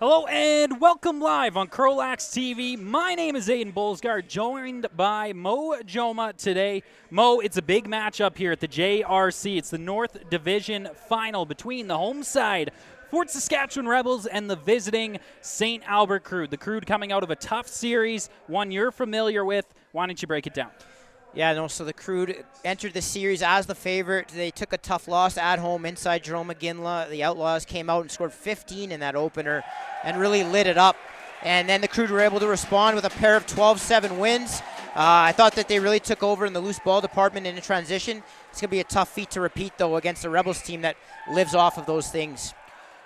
Hello and welcome live on CROW LAX TV. My name is Aiden Bolsgaard, joined by Mo Joma today. Mo, it's a big matchup here at the JRC. It's the North Division Final between the home side, Fort Saskatchewan Rebels, and the visiting St. Albert Crude. The Crude coming out of a tough series, one you're familiar with. Why don't you break it down? Yeah, no, so the Crude entered the series as the favorite. They took a tough loss at home inside Jerome McGinley. The Outlaws came out and scored 15 in that opener and really lit it up. And then the Crude were able to respond with a pair of 12-7 wins. I thought that they really took over in the loose ball department in a transition. It's going to be a tough feat to repeat, though, against the Rebels team that lives off of those things.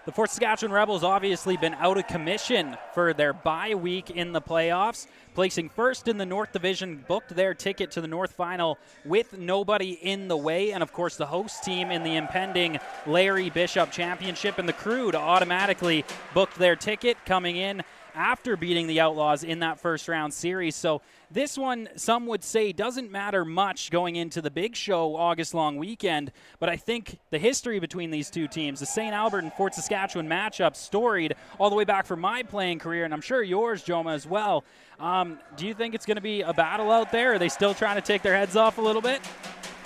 The Fort Saskatchewan Rebels obviously been out of commission for their bye week in the playoffs. Placing first in the North Division, booked their ticket to the North Final with nobody in the way. And, of course, the host team in the impending Larry Bishop Championship. And the Crude automatically booked their ticket coming in after beating the Outlaws in that first-round series. So this one, some would say, doesn't matter much going into the big show August long weekend, but I think the history between these two teams, the St. Albert and Fort Saskatchewan matchup, storied all the way back from my playing career, and I'm sure yours, Joma, as well. Do you think it's going to be a battle out there? Are they still trying to take their heads off a little bit?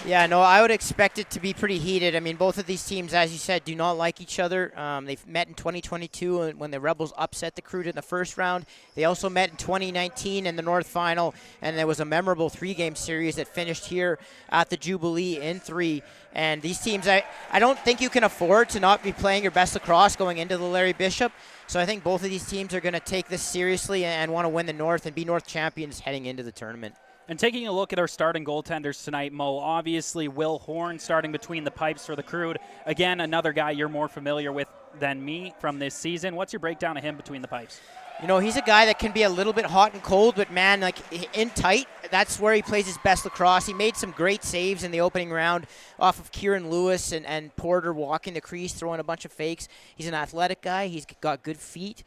Yeah, no, I would expect it to be pretty heated. I mean, both of these teams, as you said, do not like each other. They've met in 2022 when the Rebels upset the Crude in the first round. They also met in 2019 in the North Final, and there was a memorable three-game series that finished here at the Jubilee in 3. And these teams, I don't think you can afford to not be playing your best lacrosse going into the Larry Bishop. So I think both of these teams are going to take this seriously and want to win the North and be North champions heading into the tournament. And taking a look at our starting goaltenders tonight, Mo, obviously Will Horn starting between the pipes for the Crude. Again, another guy you're more familiar with than me from this season. What's your breakdown of him between the pipes? You know, he's a guy that can be a little bit hot and cold, but man, like in tight, that's where he plays his best lacrosse. He made some great saves in the opening round off of Kieran Lewis and Porter walking the crease, throwing a bunch of fakes. He's an athletic guy. He's got good feet.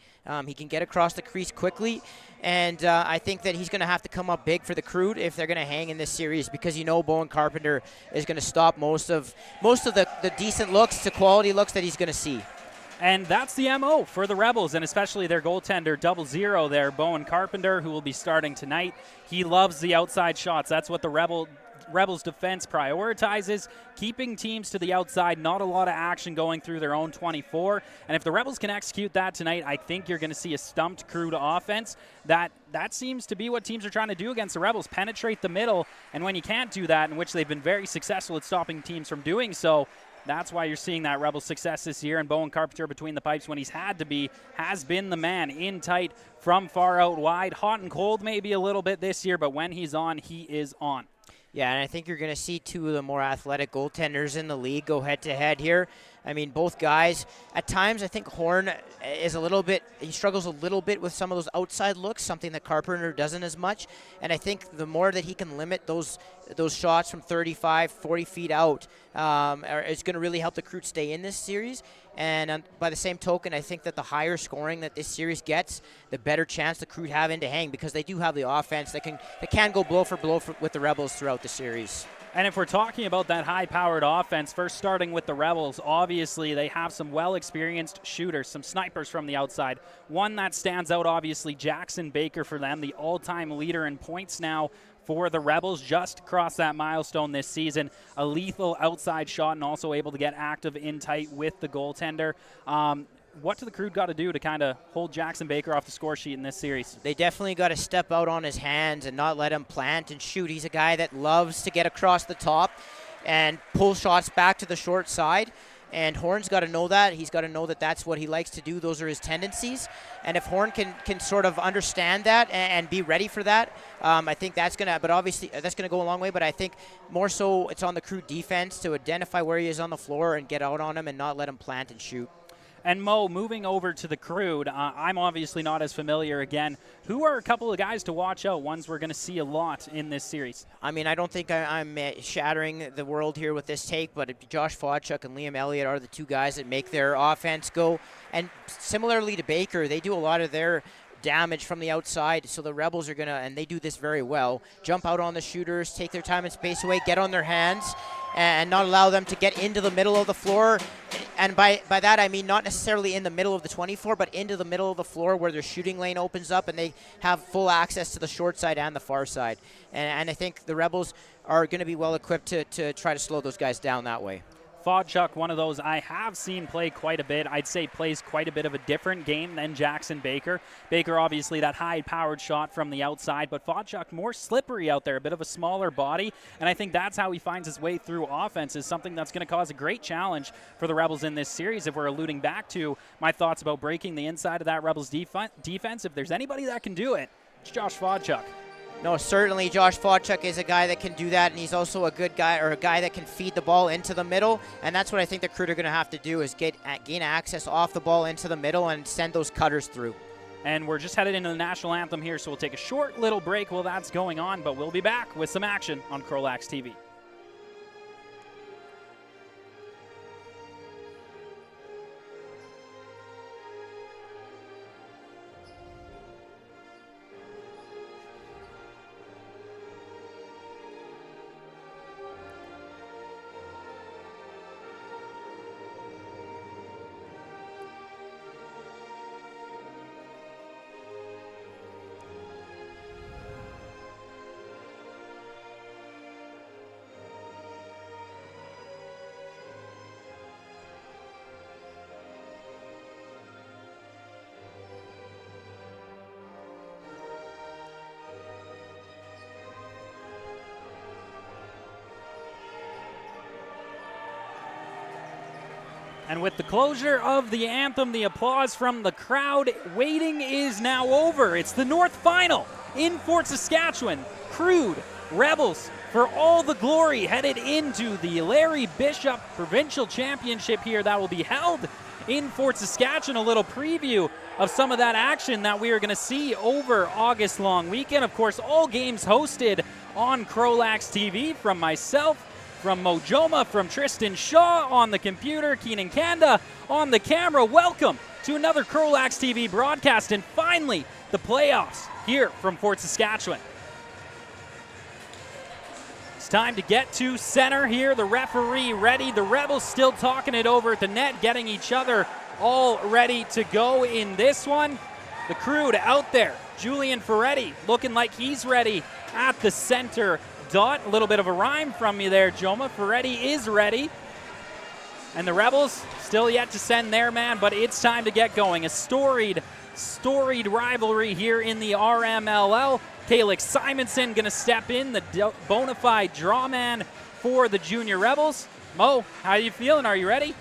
He can get across the crease quickly. And I think that he's going to have to come up big for the Crude if they're going to hang in this series, because you know Bowen Carpenter is going to stop most of the decent looks to quality looks that he's going to see. And that's the MO for the Rebels, and especially their goaltender, 0-0 there, Bowen Carpenter, who will be starting tonight. He loves the outside shots. That's what the Rebels defense prioritizes, keeping teams to the outside, not a lot of action going through their own 24. And if the Rebels can execute that tonight, I think you're going to see a stumped Crude offense. That seems to be what teams are trying to do against the Rebels, penetrate the middle. And when you can't do that, in which they've been very successful at stopping teams from doing so, that's why you're seeing that Rebel success this year. And Bowen Carpenter between the pipes when he's had to be, has been the man in tight from far out wide. Hot and cold maybe a little bit this year, but when he's on, he is on. Yeah, and I think you're going to see two of the more athletic goaltenders in the league go head-to-head here. I mean, both guys, at times I think Horn is he struggles a little bit with some of those outside looks, something that Carpenter doesn't as much. And I think the more that he can limit those shots from 35, 40 feet out, is going to really help the Crude stay in this series. And by the same token, I think that the higher scoring that this series gets, the better chance the Crude have into hang, because they do have the offense that can go blow for blow with the Rebels throughout the series. And if we're talking about that high-powered offense, first starting with the Rebels, obviously they have some well-experienced shooters, some snipers from the outside. One that stands out, obviously, Jackson Baker for them, the all-time leader in points now for the Rebels, just crossed that milestone this season. A lethal outside shot and also able to get active in tight with the goaltender. What do the Crude got to do to kind of hold Jackson Baker off the score sheet in this series? They definitely got to step out on his hands and not let him plant and shoot. He's a guy that loves to get across the top and pull shots back to the short side. And Horn's got to know that. He's got to know that that's what he likes to do. Those are his tendencies. And if Horn can sort of understand that and be ready for that, I think that's going to, but obviously that's going to go a long way. But I think more so it's on the Crude defense to identify where he is on the floor and get out on him and not let him plant and shoot. And Mo, moving over to the Crude, I'm obviously not as familiar again. Who are a couple of guys to watch out, ones we're going to see a lot in this series? I mean, I don't think I'm shattering the world here with this take, but Josh Fodchuk and Liam Elliott are the two guys that make their offense go. And similarly to Baker, they do a lot of their damage from the outside. So the Rebels are going to, and they do this very well, jump out on the shooters, take their time and space away, get on their hands, and not allow them to get into the middle of the floor. And by that, I mean not necessarily in the middle of the 24, but into the middle of the floor where their shooting lane opens up and they have full access to the short side and the far side. And I think the Rebels are going to be well equipped to try to slow those guys down that way. Fodchuk, one of those I have seen play quite a bit. I'd say plays quite a bit of a different game than Jackson Baker. Baker, obviously, that high-powered shot from the outside, but Fodchuk more slippery out there, a bit of a smaller body, and I think that's how he finds his way through offense, is something that's going to cause a great challenge for the Rebels in this series. If we're alluding back to my thoughts about breaking the inside of that Rebels defense, if there's anybody that can do it, it's Josh Fodchuk. No, certainly Josh Fodchuk is a guy that can do that, and he's also a good guy, or a guy that can feed the ball into the middle, and that's what I think the Crude are going to have to do, is gain access off the ball into the middle and send those cutters through. And we're just headed into the national anthem here, so we'll take a short little break while that's going on, but we'll be back with some action on CROW LAX TV. And with the closure of the anthem, the applause from the crowd, waiting is now over. It's the North Final in Fort Saskatchewan. Crude Rebels, for all the glory, headed into the Larry Bishop Provincial Championship here that will be held in Fort Saskatchewan. A little preview of some of that action that we are going to see over August long weekend. Of course, all games hosted on CROW LAX TV from myself, from Mojoma, from Tristan Shaw on the computer, Keenan Kanda on the camera. Welcome to another CROW LAX TV broadcast, and finally the playoffs here from Fort Saskatchewan. It's time to get to center here. The referee ready. The Rebels still talking it over at the net, getting each other all ready to go in this one. The Crude out there. Julian Ferretti looking like he's ready at the center dot. A little bit of a rhyme from me there, Joma. Ferretti is ready. And the Rebels still yet to send their man, but it's time to get going. A storied rivalry here in the RMLL. Kalix Simonson going to step in, the bona fide draw man for the Junior Rebels. Mo, how are you feeling? Are you ready?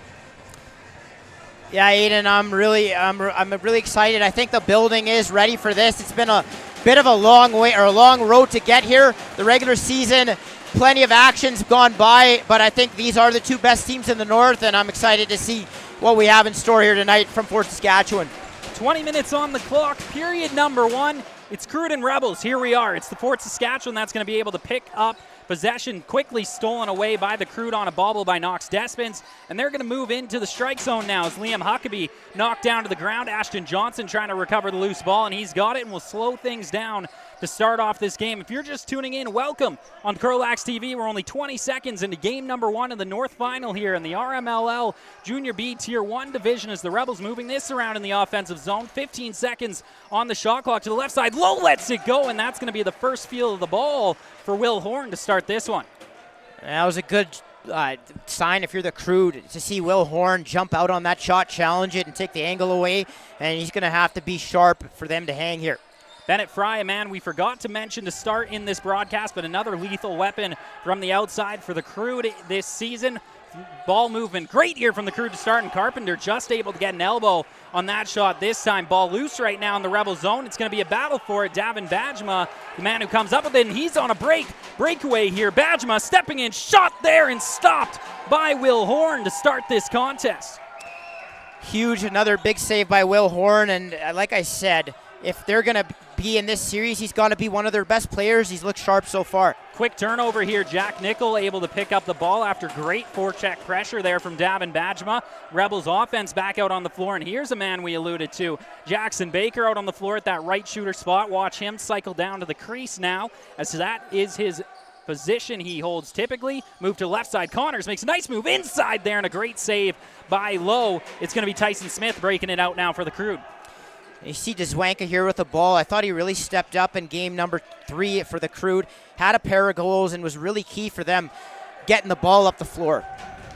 Yeah, Aiden, I'm really excited. I think the building is ready for this. It's been a bit of a long way, or a long road to get here. The regular season, plenty of actions gone by, but I think these are the two best teams in the North, and I'm excited to see what we have in store here tonight from Fort Saskatchewan. 20 minutes on the clock, period number one. It's Crude and Rebels. Here we are. It's the Fort Saskatchewan that's going to be able to pick up possession, quickly stolen away by the Crude on a bobble by Knox Despins, and they're going to move into the strike zone now as Liam Huckabee knocked down to the ground. Ashton Johnson trying to recover the loose ball, and he's got it, and will slow things down to start off this game. If you're just tuning in, welcome on CROW LAX TV. We're only 20 seconds into game number one of the North Final here in the RMLL Junior B Tier 1 division as the Rebels moving this around in the offensive zone. 15 seconds on the shot clock to the left side. Low lets it go, and that's going to be the first field of the ball for Will Horn to start this one. That was a good sign if you're the Crude to see Will Horn jump out on that shot, challenge it, and take the angle away, and he's going to have to be sharp for them to hang here. Bennett Fry, a man we forgot to mention to start in this broadcast, but another lethal weapon from the outside for the Crude this season. Ball movement great here from the Crude to start, and Carpenter just able to get an elbow on that shot this time. Ball loose right now in the Rebel zone. It's going to be a battle for it. Davin Bajma, the man who comes up with it, and he's on a breakaway here. Bajma stepping in, shot there, and stopped by Will Horn to start this contest. Huge, another big save by Will Horn, and like I said, if they're going to be in this series. He's got to be one of their best players. He's looked sharp so far. Quick turnover here. Jack Nickel able to pick up the ball after great forecheck pressure there from Davin Bajma. Rebels offense back out on the floor, and here's a man we alluded to. Jackson Baker out on the floor at that right shooter spot. Watch him cycle down to the crease now, as that is his position he holds typically. Move to left side. Connors makes a nice move inside there, and a great save by Lowe. It's going to be Tyson Smith breaking it out now for the Crude. You see Dzwanka here with the ball. I thought he really stepped up in game number 3 for the Crude. Had a pair of goals and was really key for them getting the ball up the floor.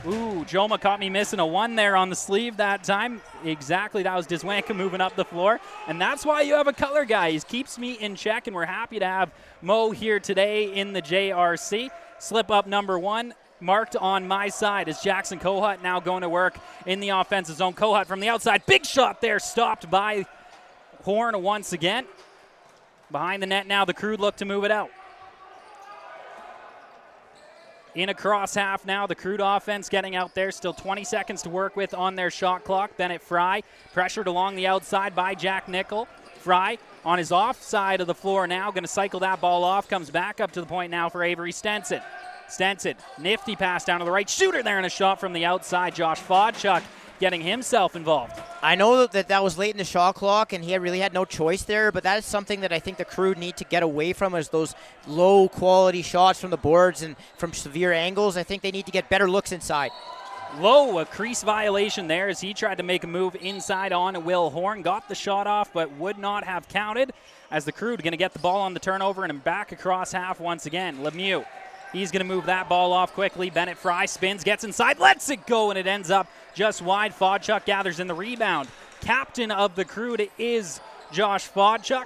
Ooh, Joma caught me missing a 1 there on the sleeve that time. Exactly, that was Dzwanka moving up the floor. And that's why you have a color guy. He keeps me in check, and we're happy to have Mo here today in the JRC. Slip up number 1. Marked on my side is Jackson Kohut now going to work in the offensive zone. Kohut from the outside. Big shot there, stopped by Horn once again. Behind the net now, the Crude look to move it out. In a cross half now, the Crude offense getting out there. Still 20 seconds to work with on their shot clock. Bennett Fry pressured along the outside by Jack Nickel. Fry on his off side of the floor now, going to cycle that ball off. Comes back up to the point now for Avery Stenson. Stenson, nifty pass down to the right. Shooter there and a shot from the outside. Josh Fodchuk getting himself involved. I know that was late in the shot clock, and he really had no choice there, but that is something that I think the Crude need to get away from, is those low-quality shots from the boards and from severe angles. I think they need to get better looks inside. Low, a crease violation there as he tried to make a move inside on Will Horn. Got the shot off, but would not have counted, as the Crude going to get the ball on the turnover and back across half once again. Lemieux, he's going to move that ball off quickly. Bennett Fry spins, gets inside, lets it go, and it ends up just wide. Fodchuk gathers in the rebound. Captain of the Crude is Josh Fodchuk.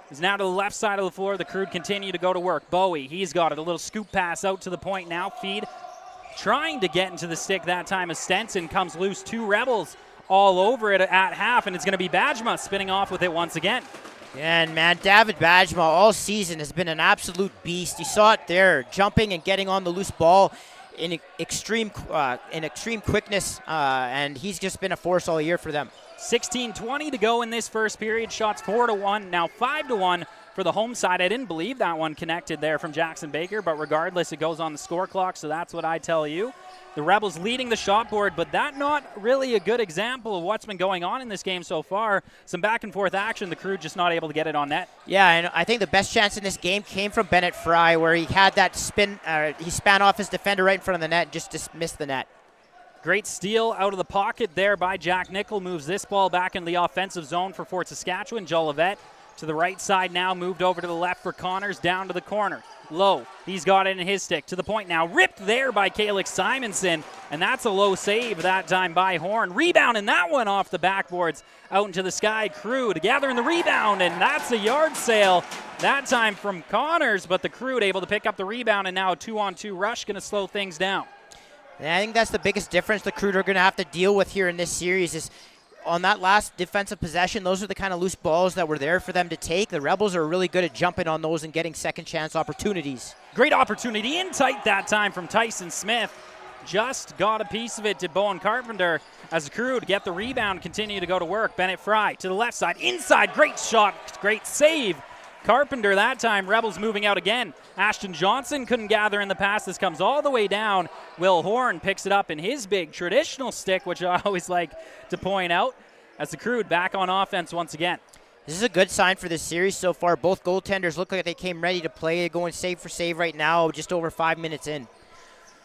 Is now to the left side of the floor. The Crude continue to go to work. Bowie, he's got it. A little scoop pass out to the point now. Feed trying to get into the stick that time as Stenson comes loose. 2 Rebels all over it at half, and it's going to be Bajma spinning off with it once again. And, man, David Bajma all season has been an absolute beast. You saw it there, jumping and getting on the loose ball in extreme quickness, and he's just been a force all year for them. 16:20 to go in this first period. Shots 4-1, now 5-1 for the home side. I didn't believe that one connected there from Jackson Baker, but regardless, it goes on the score clock, so that's what I tell you. The Rebels leading the shot board, but that not really a good example of what's been going on in this game so far. Some back and forth action, the Crude just not able to get it on net. Yeah, and I think the best chance in this game came from Bennett Fry, where he had that spin, he span off his defender right in front of the net, just missed the net. Great steal out of the pocket there by Jack Nickel. Moves this ball back into the offensive zone for Fort Saskatchewan. Jolivet to the right side now, moved over to the left for Connors, down to the corner. Low, he's got it in his stick. To the point now, ripped there by Calix Simonson, and that's a low save that time by Horn. Rebounding that one off the backboards out into the sky. Crude gathering the rebound, and that's a yard sale that time from Connors, but the Crude able to pick up the rebound, and now a 2-on-2 rush going to slow things down. And I think that's the biggest difference the Crude are going to have to deal with here in this series is on that last defensive possession, those are the kind of loose balls that were there for them to take. The Rebels are really good at jumping on those and getting second chance opportunities. Great opportunity in tight that time from Tyson Smith. Just got a piece of it to Bowen Carpenter as the Crude get the rebound, continue to go to work. Bennett Fry to the left side, inside, great shot, great save. Carpenter that time, Rebels moving out again. Ashton Johnson couldn't gather in the pass. This comes all the way down. Will Horn picks it up in his big traditional stick, which I always like to point out, as the Crude back on offense once again. This is a good sign for this series so far. Both goaltenders look like they came ready to play, going save for save right now, just over 5 minutes in.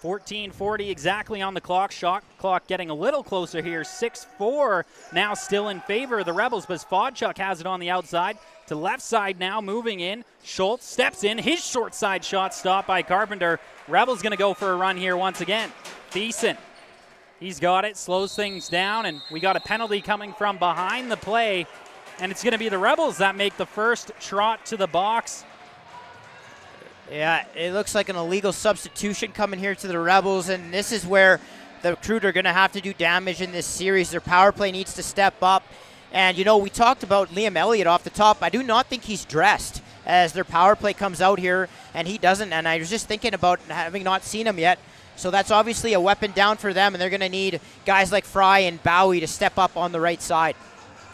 14:40 exactly on the clock. Shot clock getting a little closer here. 6-4 now still in favor of the Rebels, but Fodchuk has it on the outside. To left side now, moving in. Schultz steps in. His short side shot stopped by Carpenter. Rebels going to go for a run here once again. Thiessen, he's got it, slows things down, and we got a penalty coming from behind the play, and it's going to be the Rebels that make the first trot to the box. Yeah, it looks like an illegal substitution coming here to the Rebels, and this is where the Crude are going to have to do damage in this series. Their power play needs to step up. And, you know, we talked about Liam Elliott off the top. I do not think he's dressed as their power play comes out here, and he doesn't. And I was just thinking about having not seen him yet. So that's obviously a weapon down for them, and they're going to need guys like Fry and Bowie to step up on the right side.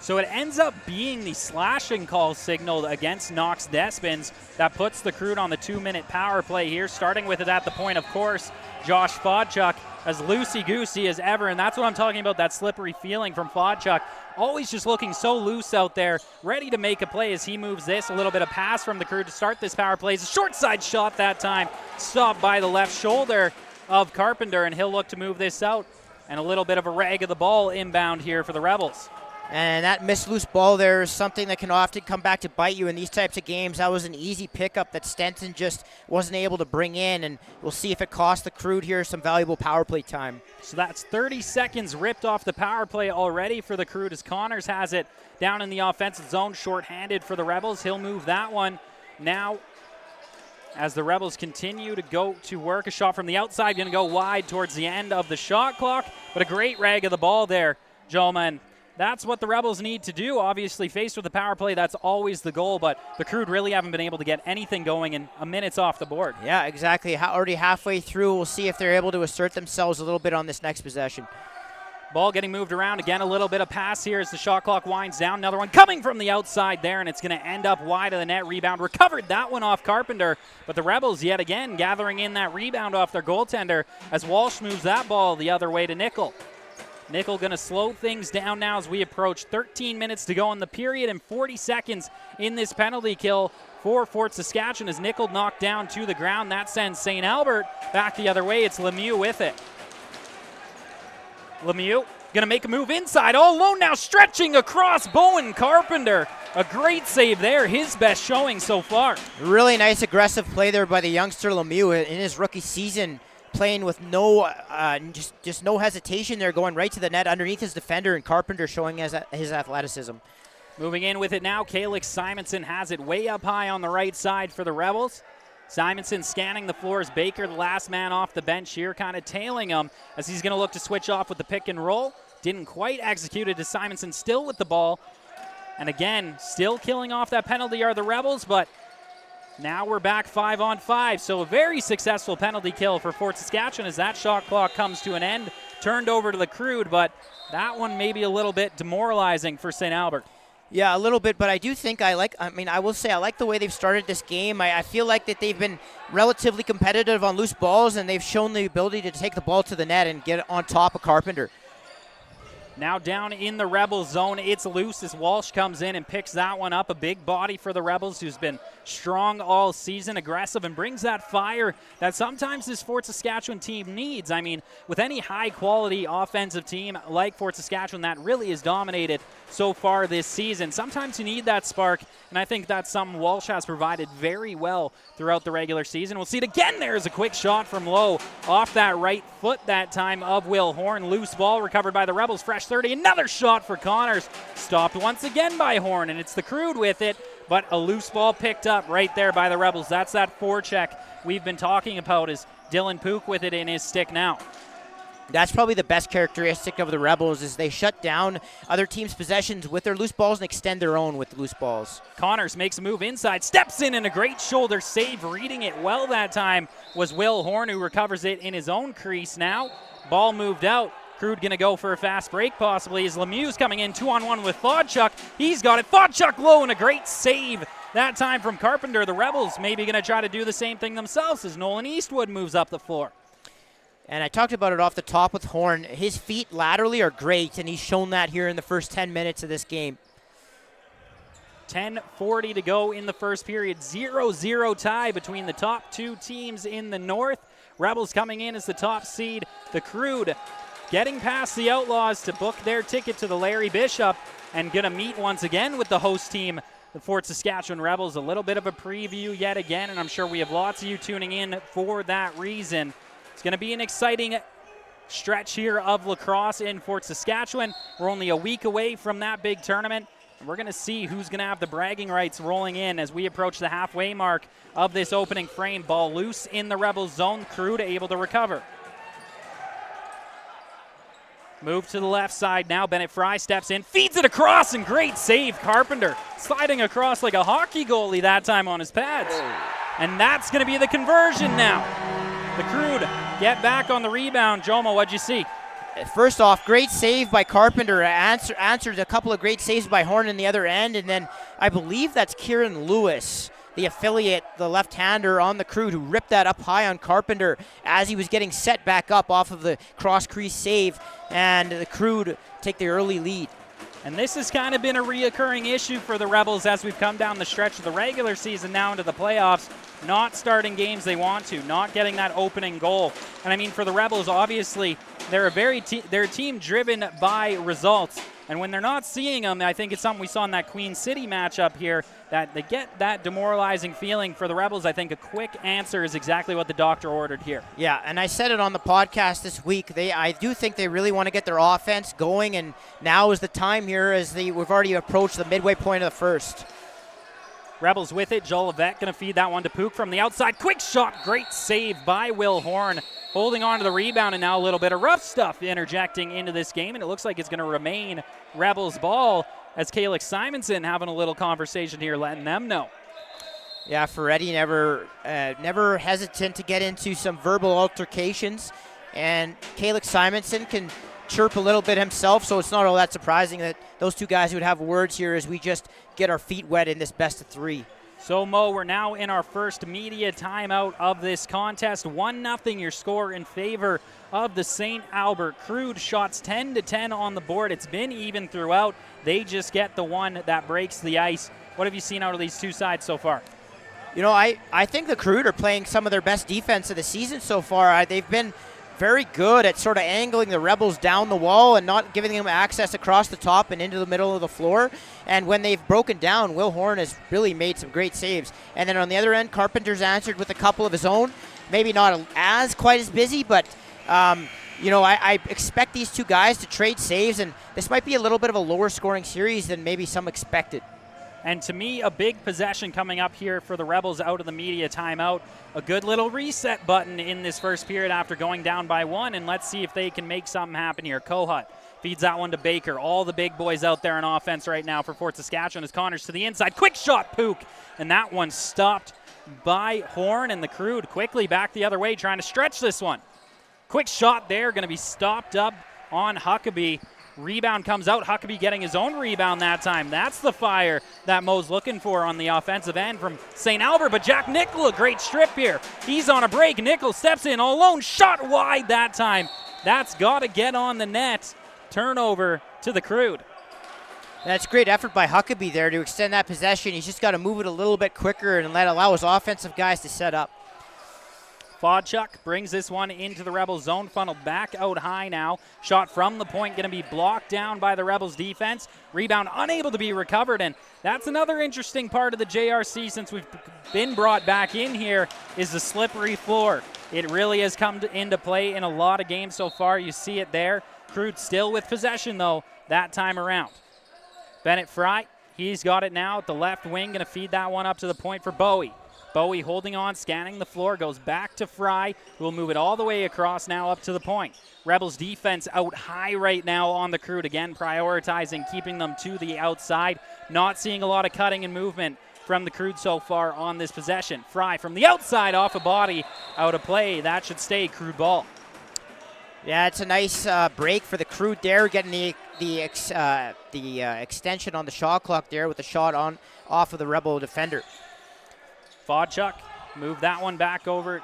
So it ends up being the slashing call signaled against Knox Despins that puts the Crude on the 2-minute power play here, starting with it at the point, of course. Josh Fodchuk as loosey-goosey as ever, and that's what I'm talking about, that slippery feeling from Fodchuk. Always just looking so loose out there, ready to make a play as he moves this. A little bit of pass from the Crude to start this power play. It's a short side shot that time, stopped by the left shoulder of Carpenter, and he'll look to move this out. And a little bit of a rag of the ball inbound here for the Rebels. And that missed loose ball there is something that can often come back to bite you in these types of games. That was an easy pickup that Stenson just wasn't able to bring in, and we'll see if it costs the Crude here some valuable power play time. So that's 30 seconds ripped off the power play already for the Crude as Connors has it down in the offensive zone, shorthanded for the Rebels. He'll move that one now as the Rebels continue to go to work. A shot from the outside, going to go wide towards the end of the shot clock, but a great rag of the ball there, Jolman. That's what the Rebels need to do. Obviously, faced with the power play, that's always the goal, but the Crude really haven't been able to get anything going, and a minute's off the board. Yeah, exactly. Already halfway through. We'll see if they're able to assert themselves a little bit on this next possession. Ball getting moved around. Again, a little bit of pass here as the shot clock winds down. Another one coming from the outside there, and it's going to end up wide of the net. Rebound recovered, that one off Carpenter, but the Rebels yet again gathering in that rebound off their goaltender as Walsh moves that ball the other way to Nickel. Nickel going to slow things down now as we approach 13 minutes to go in the period and 40 seconds in this penalty kill for Fort Saskatchewan as Nickel knocked down to the ground. That sends St. Albert back the other way. It's Lemieux with it. Lemieux going to make a move inside, all alone now, stretching across Bowen Carpenter. A great save there, his best showing so far. Really nice aggressive play there by the youngster Lemieux in his rookie season, playing with no, just no hesitation there, going right to the net underneath his defender, and Carpenter showing his athleticism. Moving in with it now, Calix Simonson has it way up high on the right side for the Rebels. Simonson scanning the floor as Baker, the last man off the bench here, kind of tailing him as he's going to look to switch off with the pick and roll. Didn't quite execute it as Simonson still with the ball. And again, still killing off that penalty are the Rebels, but now we're back 5-on-5. So a very successful penalty kill for Fort Saskatchewan as that shot clock comes to an end. Turned over to the Crude, but that one maybe a little bit demoralizing for St. Albert. Yeah, a little bit, but I do think I like the way they've started this game. I feel like that they've been relatively competitive on loose balls, and they've shown the ability to take the ball to the net and get on top of Carpenter. Now down in the Rebels zone, it's loose as Walsh comes in and picks that one up. A big body for the Rebels who's been strong all season, aggressive, and brings that fire that sometimes this Fort Saskatchewan team needs. I mean, with any high-quality offensive team like Fort Saskatchewan that really is dominated so far this season, sometimes you need that spark, and I think that's something Walsh has provided very well throughout the regular season. We'll see it again. There's a quick shot from low off that right foot that time of Will Horn. Loose ball recovered by the Rebels. Fresh 30. Another shot for Connors. Stopped once again by Horn, and it's the Crude with it, but a loose ball picked up right there by the Rebels. That's that forecheck we've been talking about, is Dylan Pook with it in his stick now. That's probably the best characteristic of the Rebels, is they shut down other teams' possessions with their loose balls and extend their own with loose balls. Connors makes a move inside, steps in, and a great shoulder save. Reading it well that time was Will Horn, who recovers it in his own crease now. Ball moved out. Crude going to go for a fast break possibly as Lemieux's coming in 2-on-1 with Fodchuk. He's got it. Fodchuk low, and a great save that time from Carpenter. The Rebels maybe going to try to do the same thing themselves as Nolan Eastwood moves up the floor. And I talked about it off the top with Horn. His feet laterally are great, and he's shown that here in the first 10 minutes of this game. 10:40 to go in the first period. 0-0 tie between the top two teams in the north. Rebels coming in as the top seed. The Crude getting past the Outlaws to book their ticket to the Larry Bishop and going to meet once again with the host team, the Fort Saskatchewan Rebels. A little bit of a preview yet again, and I'm sure we have lots of you tuning in for that reason. It's going to be an exciting stretch here of lacrosse in Fort Saskatchewan. We're only a week away from that big tournament, and we're going to see who's going to have the bragging rights rolling in as we approach the halfway mark of this opening frame. Ball loose in the Rebels zone. Crude able to recover. Move to the left side now. Bennett Fry steps in, feeds it across, and great save. Carpenter sliding across like a hockey goalie that time on his pads. And that's going to be the conversion now. The Crude get back on the rebound. Jomo, what'd you see? first off, great save by Carpenter. Answered a couple of great saves by Horn in the other end. And then I believe that's Kieran Lewis, the affiliate, the left-hander on the Crude, who ripped that up high on Carpenter as he was getting set back up off of the cross-crease save. And the Crude take the early lead. And this has kind of been a reoccurring issue for the Rebels as we've come down the stretch of the regular season now into the playoffs. Not starting games they want to, not getting that opening goal. And I mean, for the Rebels, obviously, they're a team driven by results. And when they're not seeing them, I think it's something we saw in that Queen City matchup here, that they get that demoralizing feeling. For the Rebels, I think a quick answer is exactly what the doctor ordered here. Yeah, and I said it on the podcast this week. I do think they really want to get their offense going, and now is the time here as we've already approached the midway point of the first. Rebels with it. Joel Levesque going to feed that one to Pook from the outside. Quick shot. Great save by Will Horn. Holding on to the rebound, and now a little bit of rough stuff interjecting into this game, and it looks like it's going to remain Rebels ball as Calix Simonson having a little conversation here, letting them know. Yeah, Ferretti never hesitant to get into some verbal altercations, and Calix Simonson can chirp a little bit himself, so it's not all that surprising that those two guys would have words here as we just get our feet wet in this best of three. So, Mo, we're now in our first media timeout of this contest. 1-0 your score in favor of the St. Albert Crude. Shots 10-10 on the board. It's been even throughout. They just get the one that breaks the ice. What have you seen out of these two sides so far? You know, I think the Crude are playing some of their best defense of the season so far. They've been very good at sort of angling the Rebels down the wall and not giving them access across the top and into the middle of the floor. And when they've broken down, Will Horn has really made some great saves. And then on the other end, Carpenter's answered with a couple of his own. Maybe not quite as busy, but you know, I expect these two guys to trade saves, and this might be a little bit of a lower scoring series than maybe some expected. And to me, a big possession coming up here for the Rebels out of the media timeout. A good little reset button in this first period after going down by one, and let's see if they can make something happen here. Kohut feeds that one to Baker. All the big boys out there on offense right now for Fort Saskatchewan as Connors to the inside. Quick shot, Pook, and that one stopped by Horn, and the Crude quickly back the other way trying to stretch this one. Quick shot there, going to be stopped up on Huckabee. Rebound comes out. Huckabee getting his own rebound that time. That's the fire that Mo's looking for on the offensive end from St. Albert. But Jack Nickel, a great strip here. He's on a break. Nickel steps in all alone. Shot wide that time. That's got to get on the net. Turnover to the Crude. That's great effort by Huckabee there to extend that possession. He's just got to move it a little bit quicker and allow his offensive guys to set up. Fodchuk brings this one into the Rebels zone, funneled back out high now. Shot from the point going to be blocked down by the Rebels defense. Rebound unable to be recovered, and that's another interesting part of the JRC since we've been brought back in here is the slippery floor. It really has come into play in a lot of games so far. You see it there. Crude still with possession, though, that time around. Bennett Fry, he's got it now at the left wing, going to feed that one up to the point for Bowie. Bowie holding on, scanning the floor, goes back to Fry, who will move it all the way across now up to the point. Rebels defense out high right now on the Crude, again prioritizing keeping them to the outside. Not seeing a lot of cutting and movement from the Crude so far on this possession. Fry from the outside off a body, out of play. That should stay Crude ball. Yeah, it's a nice break for the Crude there, getting the extension on the shot clock there with the shot off of the Rebel defender. Fodchuk move that one back over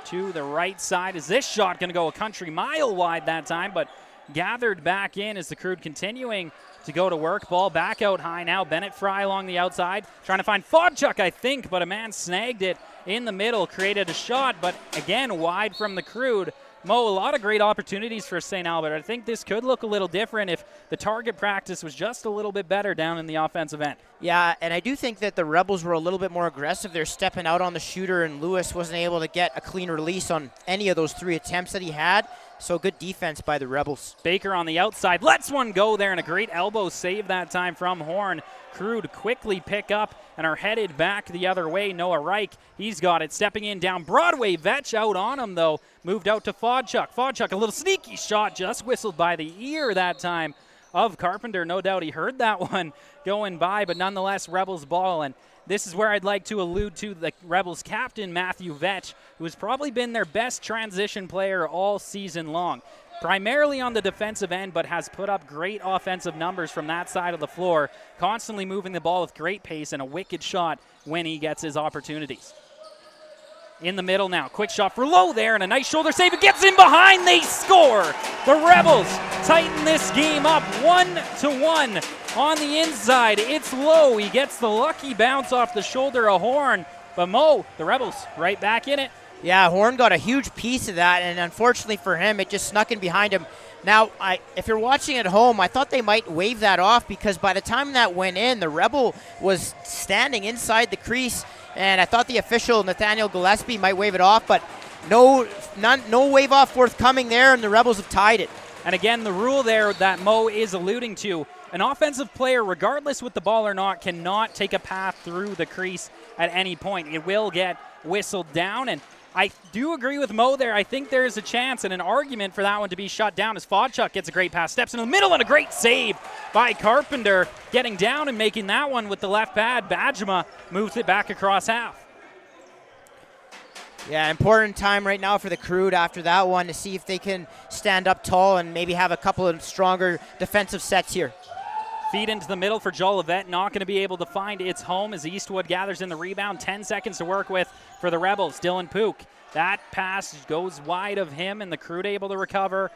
to the right side. Is this shot going to go a country mile wide that time, but gathered back in as the Crude continuing to go to work. Ball back out high now. Bennett Fry along the outside, trying to find Fodchuk, I think, but a man snagged it in the middle, created a shot, but again, wide from the Crude. Mo, a lot of great opportunities for St. Albert. I think this could look a little different if the target practice was just a little bit better down in the offensive end. Yeah, and I do think that the Rebels were a little bit more aggressive. They're stepping out on the shooter, and Lewis wasn't able to get a clean release on any of those three attempts that he had. So good defense by the Rebels. Baker on the outside lets one go there, and a great elbow save that time from Horn. Crude quickly pick up and are headed back the other way. Noah Reich, he's got it. Stepping in down Broadway. Vetch out on him, though. Moved out to Fodchuk. Fodchuk, a little sneaky shot, just whistled by the ear that time of Carpenter. No doubt he heard that one going by, but nonetheless, Rebels ball. And this is where I'd like to allude to the Rebels captain, Matthew Vetch, who has probably been their best transition player all season long. primarily on the defensive end, but has put up great offensive numbers from that side of the floor, constantly moving the ball with great pace and a wicked shot when he gets his opportunities. In the middle now, quick shot for Lowe there, and a nice shoulder save. It gets in behind, they score. The Rebels tighten this game up 1-1 on the inside. It's Lowe. He gets the lucky bounce off the shoulder of Horn, but Mo, the Rebels, right back in it. Yeah, Horn got a huge piece of that, and unfortunately for him, it just snuck in behind him. Now, if you're watching at home, I thought they might wave that off because by the time that went in, the Rebel was standing inside the crease, and I thought the official, Nathaniel Gillespie, might wave it off, but no wave off forthcoming there, and the Rebels have tied it. And again, the rule there that Mo is alluding to, an offensive player, regardless with the ball or not, cannot take a path through the crease at any point. It will get whistled down, and I do agree with Mo there. I think there is a chance and an argument for that one to be shut down as Fodchuk gets a great pass, steps into the middle, and a great save by Carpenter, getting down and making that one with the left pad. Bajema moves it back across half. Yeah, important time right now for the Crude after that one to see if they can stand up tall and maybe have a couple of stronger defensive sets here. Feed into the middle for Jolivet, not going to be able to find its home as Eastwood gathers in the rebound. 10 seconds to work with for the Rebels. Dylan Pook, that pass goes wide of him, and the Crude able to recover.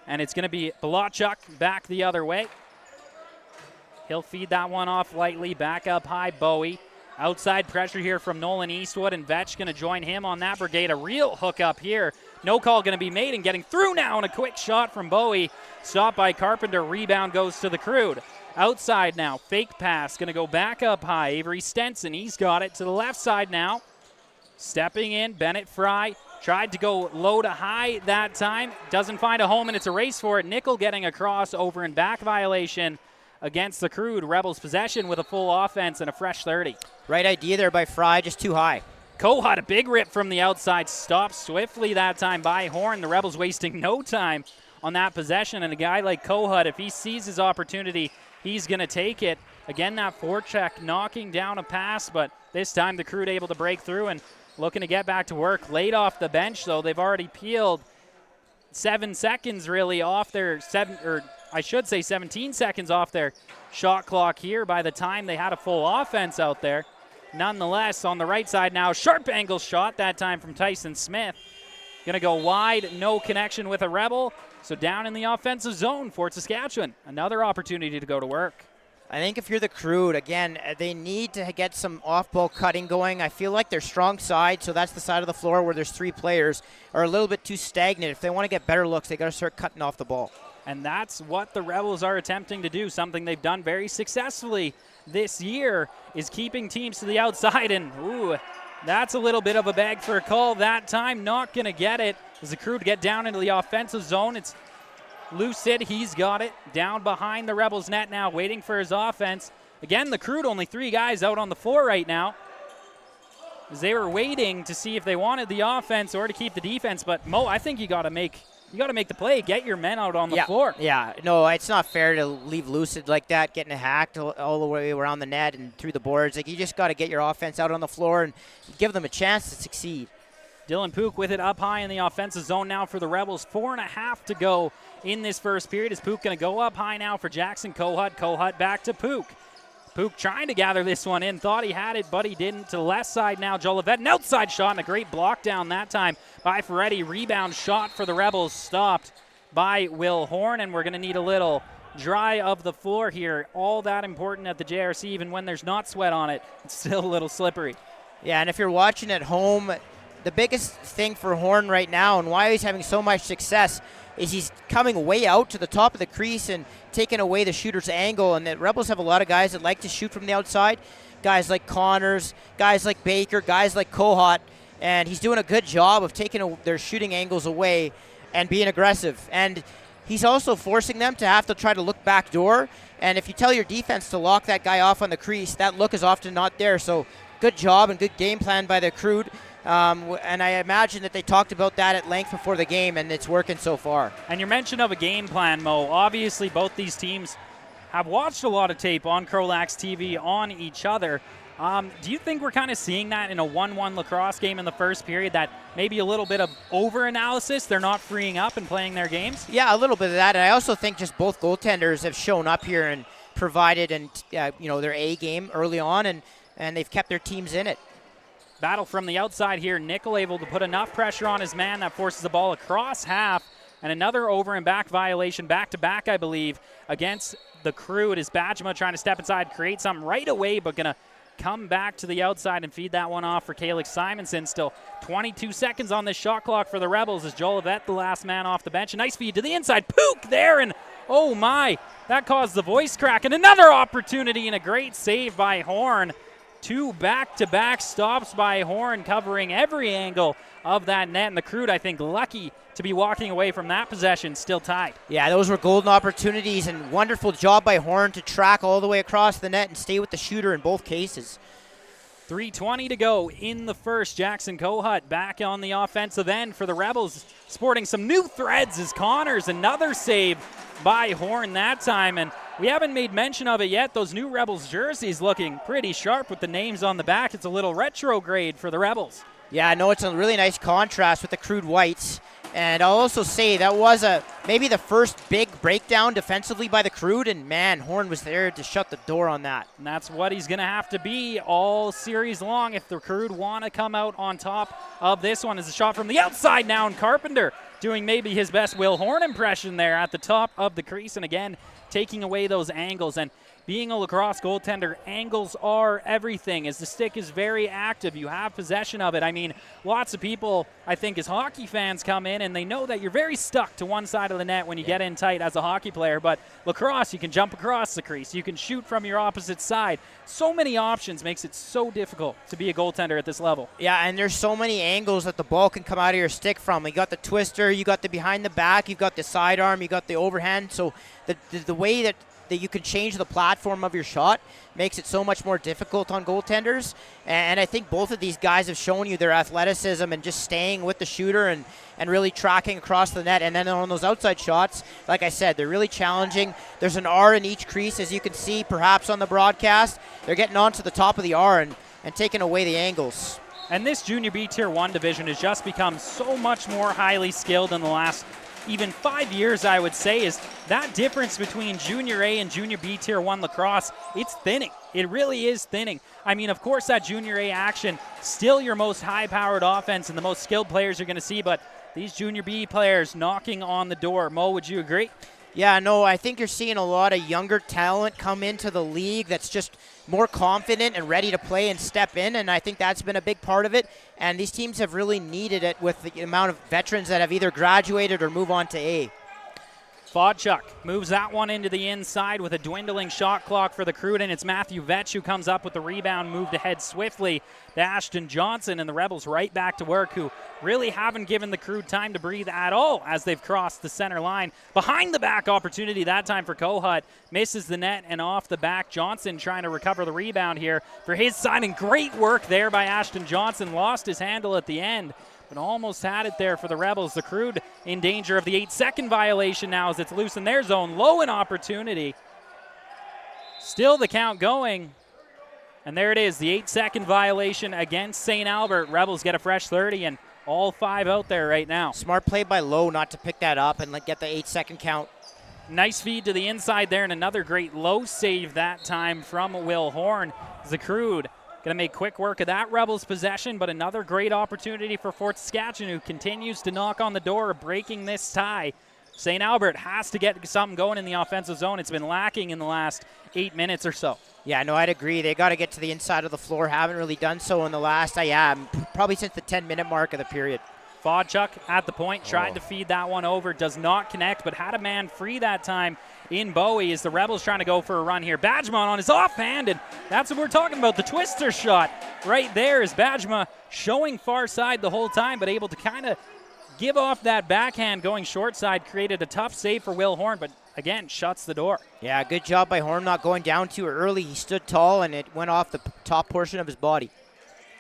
And it's going to be Blotchuk back the other way. He'll feed that one off lightly, back up high, Bowie. Outside pressure here from Nolan Eastwood, and Vetch going to join him on that brigade. A real hookup here. No call going to be made, and getting through now, and a quick shot from Bowie. Stopped by Carpenter. Rebound goes to the Crude. Outside now, fake pass, going to go back up high. Avery Stenson, he's got it to the left side now. Stepping in, Bennett Fry tried to go low to high that time. Doesn't find a home, and it's a race for it. Nickel getting a crossover and back violation against the Crude. Rebels possession with a full offense and a fresh 30. Right idea there by Fry, just too high. Kohut, a big rip from the outside, stopped swiftly that time by Horn. The Rebels wasting no time on that possession, and a guy like Kohut, if he sees his opportunity, he's going to take it. Again, that forecheck knocking down a pass, but this time the Crude able to break through and looking to get back to work. Late off the bench, though, they've already peeled 7 seconds really off their 17 seconds off their shot clock here by the time they had a full offense out there. Nonetheless, on the right side now, sharp angle shot that time from Tyson Smith. Going to go wide, no connection with a Rebel. So down in the offensive zone for Saskatchewan. Another opportunity to go to work. I think if you're the Crude, again, they need to get some off-ball cutting going. I feel like their strong side, so that's the side of the floor where there's 3 players, are a little bit too stagnant. If they want to get better looks, they got to start cutting off the ball. And that's what the Rebels are attempting to do, something they've done very successfully this year, is keeping teams to the outside. And, ooh, that's a little bit of a bag for a call that time. Not going to get it as the Crude get down into the offensive zone. It's Lucid, he's got it. Down behind the Rebels net now, waiting for his offense. Again, the Crude, only 3 guys out on the floor right now, as they were waiting to see if they wanted the offense or to keep the defense. But, Mo, I think you got to make the play. Get your men out on the floor. Yeah, no, it's not fair to leave Lucid like that, getting hacked all the way around the net and through the boards. Like, you just got to get your offense out on the floor and give them a chance to succeed. Dylan Pook with it up high in the offensive zone now for the Rebels. 4.5 to go in this first period. Is Pook going to go up high now for Jackson Kohut? Kohut back to Pook. Pook trying to gather this one in. Thought he had it, but he didn't. To the left side now, Jolivet. An outside shot and a great block down that time by Ferretti. Rebound shot for the Rebels stopped by Will Horn, and we're going to need a little dry of the floor here. All that important at the JRC, even when there's not sweat on it. It's still a little slippery. Yeah, and if you're watching at home, the biggest thing for Horn right now and why he's having so much success is he's coming way out to the top of the crease and taking away the shooter's angle. And the Rebels have a lot of guys that like to shoot from the outside. Guys like Connors, guys like Baker, guys like Kohut. And he's doing a good job of taking their shooting angles away and being aggressive. And he's also forcing them to have to try to look back door. And if you tell your defense to lock that guy off on the crease, that look is often not there. So good job and good game plan by the Crude. And I imagine that they talked about that at length before the game, and it's working so far. And your mention of a game plan, Mo, obviously both these teams have watched a lot of tape on CROW LAX TV on each other. Do you think we're kind of seeing that in a 1-1 lacrosse game in the first period, that maybe a little bit of over-analysis, they're not freeing up and playing their games? Yeah, a little bit of that, and I also think just both goaltenders have shown up here and provided their A game early on, and they've kept their teams in it. Battle from the outside here. Nickel able to put enough pressure on his man that forces the ball across half, and another over and back violation, back-to-back, I believe, against the Crude. Is Bajma trying to step inside, create something right away, but going to come back to the outside and feed that one off for Calix Simonson. Still 22 seconds on this shot clock for the Rebels as Joel Yvette, the last man off the bench. A nice feed to the inside. Pook there, and oh my, that caused the voice crack. And another opportunity and a great save by Horn. 2 back-to-back stops by Horn, covering every angle of that net. And the Crude, I think, lucky to be walking away from that possession, still tied. Yeah, those were golden opportunities, and wonderful job by Horn to track all the way across the net and stay with the shooter in both cases. 3:20 to go in the first. Jackson Kohut back on the offensive end for the Rebels, sporting some new threads as Connors, another save by Horn that time. And we haven't made mention of it yet. Those new Rebels jerseys looking pretty sharp with the names on the back. It's a little retrograde for the Rebels. Yeah, I know it's a really nice contrast with the Crude whites. And I'll also say that was maybe the first big breakdown defensively by the Crude, and man, Horn was there to shut the door on that. And that's what he's going to have to be all series long if the Crude want to come out on top of this one. Is a shot from the outside now, and Carpenter doing maybe his best Will Horn impression there at the top of the crease, and again, taking away those angles. And being a lacrosse goaltender, angles are everything, as the stick is very active. You have possession of it. I mean, lots of people, I think, as hockey fans come in and they know that you're very stuck to one side of the net when you get in tight as a hockey player. But lacrosse, you can jump across the crease. You can shoot from your opposite side. So many options makes it so difficult to be a goaltender at this level. Yeah, and there's so many angles that the ball can come out of your stick from. You got the twister, you got the behind the back, you've got the sidearm, you got the overhand. So the way that you can change the platform of your shot makes it so much more difficult on goaltenders. And I think both of these guys have shown you their athleticism and just staying with the shooter and really tracking across the net. And then on those outside shots, like I said, they're really challenging. There's an R in each crease, as you can see perhaps on the broadcast. They're getting onto the top of the R and taking away the angles. And this Junior B Tier 1 division has just become so much more highly skilled in the last even 5 years, I would say. Is that difference between Junior A and Junior B Tier 1 lacrosse, it's thinning. It really is thinning. I mean, of course, that Junior A action, still your most high-powered offense and the most skilled players you're going to see, but these Junior B players knocking on the door. Mo, would you agree? Yeah, no, I think you're seeing a lot of younger talent come into the league that's just more confident and ready to play and step in, and I think that's been a big part of it. And these teams have really needed it with the amount of veterans that have either graduated or move on to A. Fodchuk moves that one into the inside with a dwindling shot clock for the Crude, and it's Matthew Vetch who comes up with the rebound, moved ahead swiftly to Ashton Johnson, and the Rebels right back to work, who really haven't given the Crude time to breathe at all as they've crossed the center line. Behind the back opportunity that time for Kohut, misses the net and off the back. Johnson trying to recover the rebound here for his side, and great work there by Ashton Johnson. Lost his handle at the end, but almost had it there for the Rebels. The Crude in danger of the 8-second violation now as it's loose in their zone. Low in opportunity. Still the count going. And there it is, the 8-second violation against St. Albert. Rebels get a fresh 30, and all 5 out there right now. Smart play by Lowe not to pick that up and get the 8-second count. Nice feed to the inside there, and another great low save that time from Will Horn. The Crude going to make quick work of that Rebels possession, but another great opportunity for Fort Saskatchewan, who continues to knock on the door of breaking this tie. St. Albert has to get something going in the offensive zone. It's been lacking in the last 8 minutes or so. Yeah, no, I'd agree. They got to get to the inside of the floor. Haven't really done so in the last, probably since the 10-minute mark of the period. Fodchuk at the point, tried to feed that one over, does not connect, but had a man free that time in Bowie as the Rebels trying to go for a run here. Bajma on his offhand, and that's what we're talking about, the twister shot right there is Bajma showing far side the whole time, but able to kind of give off that backhand going short side, created a tough save for Will Horn, but again, shuts the door. Yeah, good job by Horn not going down too early. He stood tall, and it went off the top portion of his body.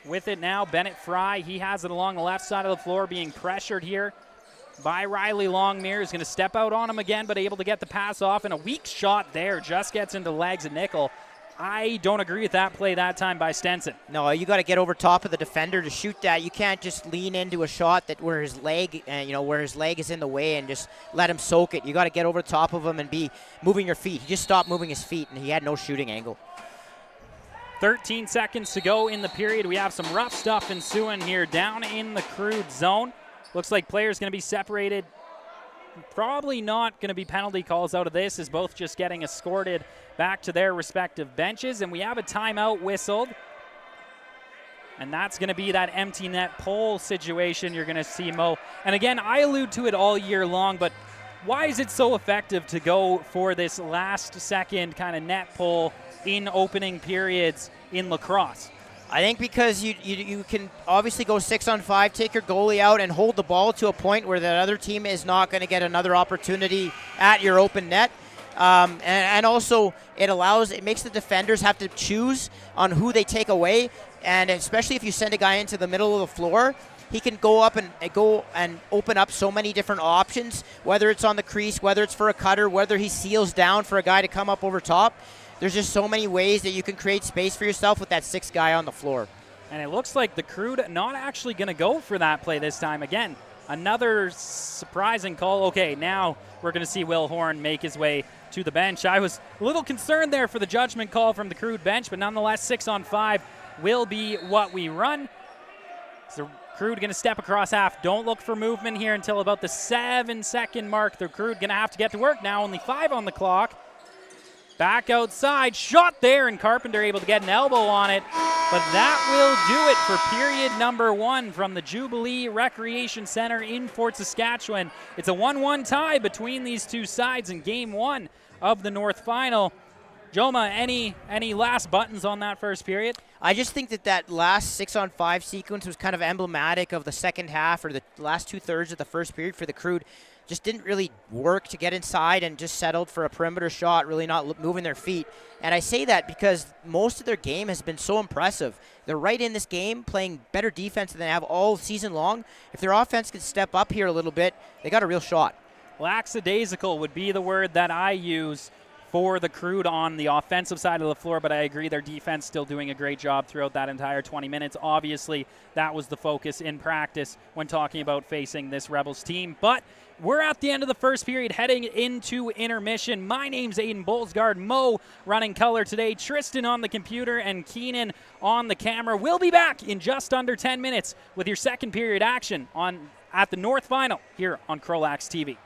With it now, Bennett Fry. He has it along the left side of the floor, being pressured here by Riley Longmire. Is going to step out on him again, but able to get the pass off, and a weak shot there. Just gets into legs of Nickel. I don't agree with that play that time by Stenson. No, you got to get over top of the defender to shoot that. You can't just lean into a shot that where his leg, where his leg is in the way and just let him soak it. You got to get over top of him and be moving your feet. He just stopped moving his feet, and he had no shooting angle. 13 seconds to go in the period. We have some rough stuff ensuing here down in the Crude zone. Looks like players going to be separated. Probably not going to be penalty calls out of this, as both just getting escorted back to their respective benches. And we have a timeout whistled. And that's going to be that empty net pole situation you're going to see, Mo. And again, I allude to it all year long, but why is it so effective to go for this last second kind of net pole in opening periods in lacrosse? I think because you can obviously go 6-on-5, take your goalie out, and hold the ball to a point where that other team is not going to get another opportunity at your open net. And also it makes the defenders have to choose on who they take away. And especially if you send a guy into the middle of the floor, he can go up and open up so many different options, whether it's on the crease, whether it's for a cutter, whether he seals down for a guy to come up over top. There's just so many ways that you can create space for yourself with that sixth guy on the floor. And it looks like the Crude not actually going to go for that play this time. Again, another surprising call. Okay, now we're going to see Will Horn make his way to the bench. I was a little concerned there for the judgment call from the Crude bench, but nonetheless, 6-on-5 will be what we run. So Crude going to step across half. Don't look for movement here until about the 7-second mark. The Crude going to have to get to work now. Only 5 on the clock. Back outside, shot there, and Carpenter able to get an elbow on it. But that will do it for period number 1 from the Jubilee Recreation Center in Fort Saskatchewan. It's a 1-1 tie between these two sides in game 1 of the North Final. Joma, any last buttons on that first period? I just think that last 6-on-5 sequence was kind of emblematic of the second half, or the last 2/3 of the first period for the Crude. Just didn't really work to get inside and just settled for a perimeter shot, really not moving their feet. And I say that because most of their game has been so impressive. They're right in this game playing better defense than they have all season long. If their offense could step up here a little bit, they got a real shot. Lackadaisical would be the word that I use for the Crude on the offensive side of the floor, but I agree their defense still doing a great job throughout that entire 20 minutes. Obviously, that was the focus in practice when talking about facing this Rebels team. But we're at the end of the first period, heading into intermission. My name's Aiden Bolsgaard, Mo running color today, Tristan on the computer, and Keenan on the camera. We'll be back in just under 10 minutes with your second period action at the North Final here on CROW LAX TV.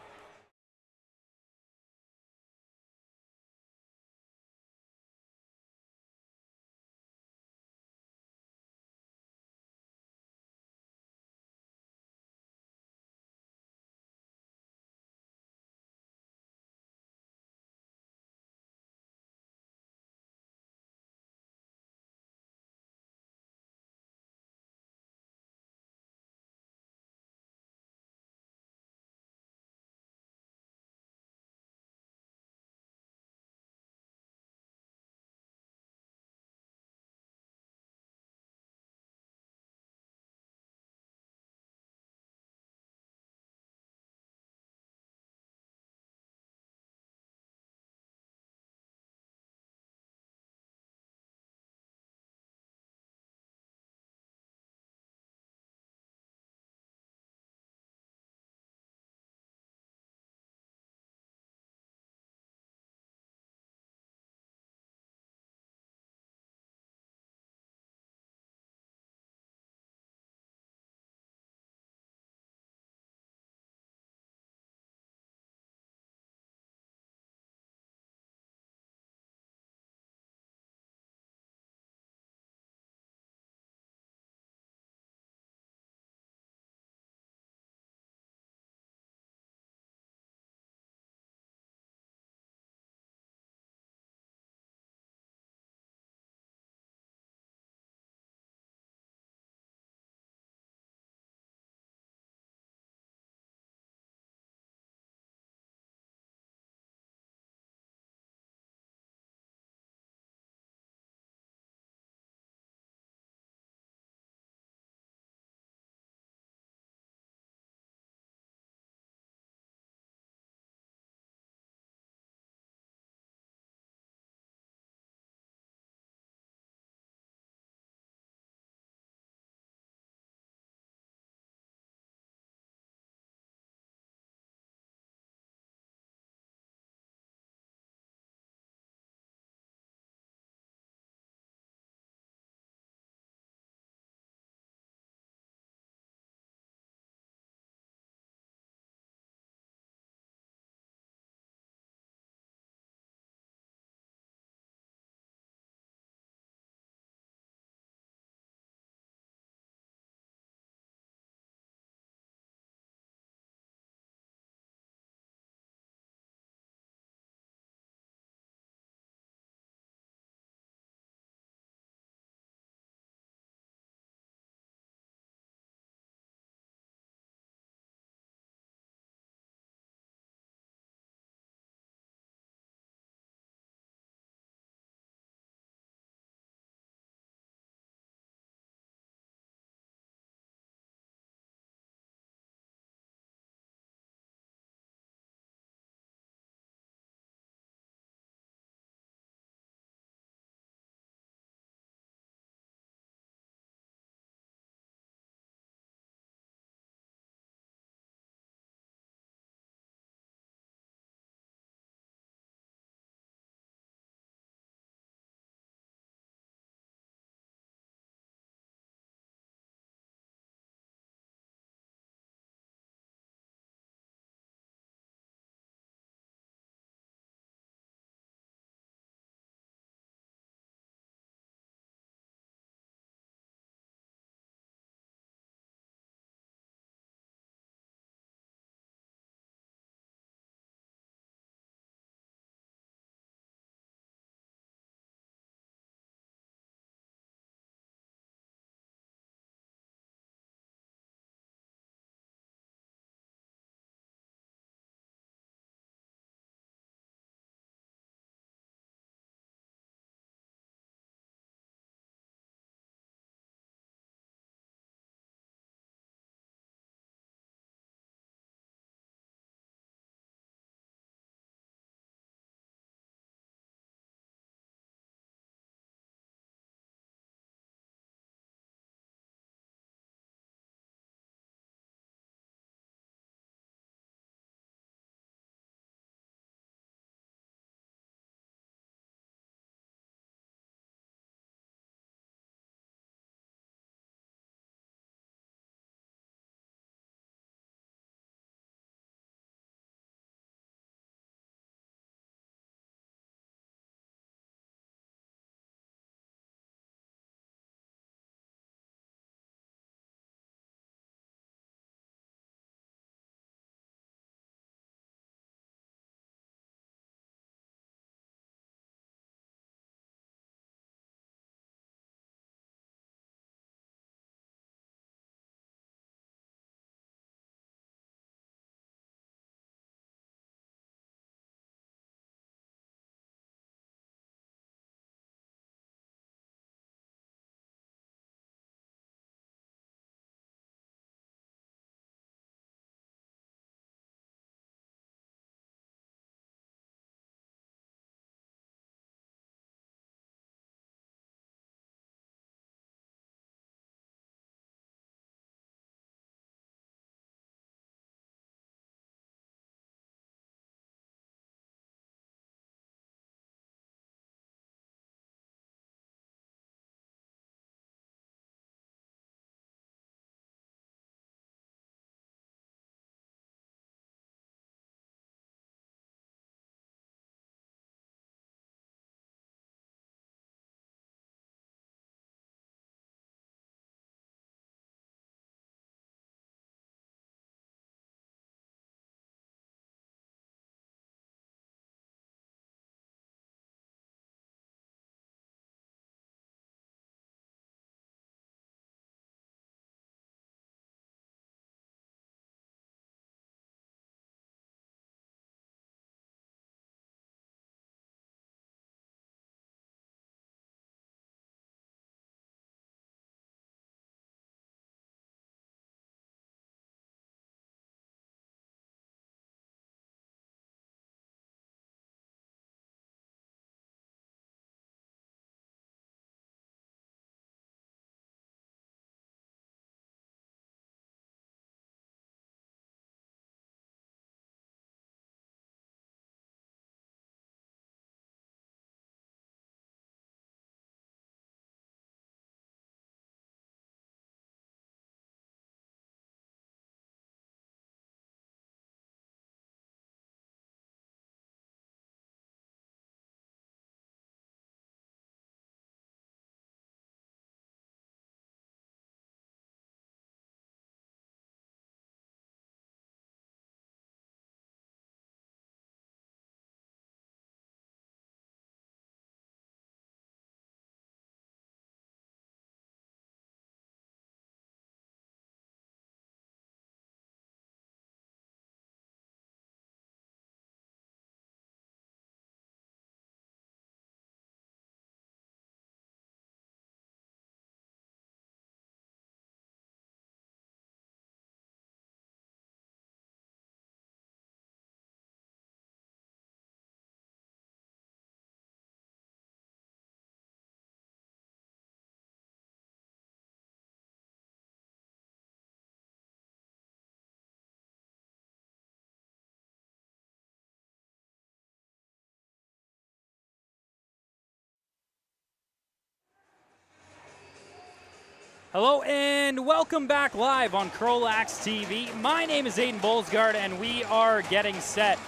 Hello and welcome back live on CROW LAX TV. My name is Aiden Bolsgaard and we are getting set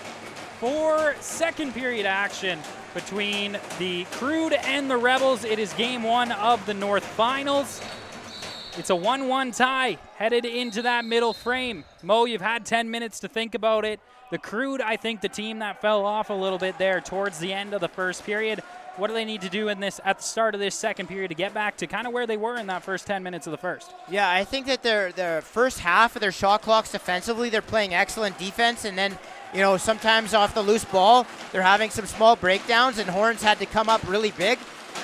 for second period action between the Crude and the Rebels. It is game one of the North Finals. It's a 1-1 tie headed into that middle frame. Mo, you've had 10 minutes to think about it. The Crude, I think the team that fell off a little bit there towards the end of the first period. What do they need to do in this at the start of this second period to get back to kind of where they were in that first 10 minutes of the first? Yeah, I think that their first half of their shot clocks defensively, they're playing excellent defense, and then, you know, sometimes off the loose ball, they're having some small breakdowns, and Horns had to come up really big.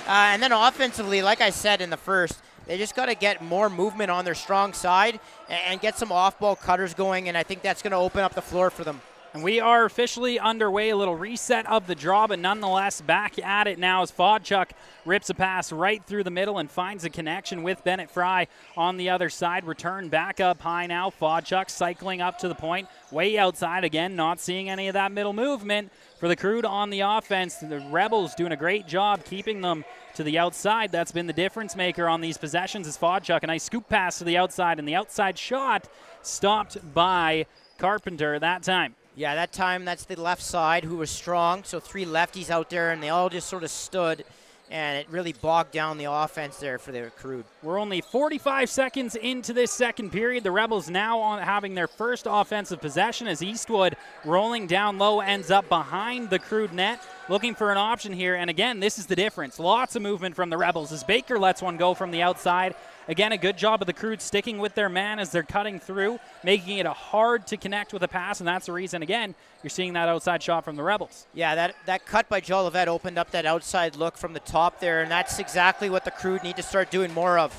And then offensively, like I said in the first, they just got to get more movement on their strong side and get some off-ball cutters going, and I think that's going to open up the floor for them. And we are officially underway, a little reset of the draw, but nonetheless back at it now as Fodchuk rips a pass right through the middle and finds a connection with Bennett Fry on the other side. Return back up high now. Fodchuk cycling up to the point, way outside again, not seeing any of that middle movement for the Crude on the offense. The Rebels doing a great job keeping them to the outside. That's been the difference maker on these possessions is Fodchuk. A nice scoop pass to the outside, and the outside shot stopped by Carpenter that time. Yeah, that time that's the left side who was strong. So three lefties out there, and they all just sort of stood, and it really bogged down the offense there for the Crude. We're only 45 seconds into this second period. The Rebels now having their first offensive possession as Eastwood rolling down low ends up behind the Crude net, looking for an option here. And again, this is the difference. Lots of movement from the Rebels as Baker lets one go from the outside. Again, a good job of the Crude sticking with their man as they're cutting through, making it hard to connect with a pass, and that's the reason, again, you're seeing that outside shot from the Rebels. Yeah, that cut by Jolivet opened up that outside look from the top there, and that's exactly what the Crude need to start doing more of.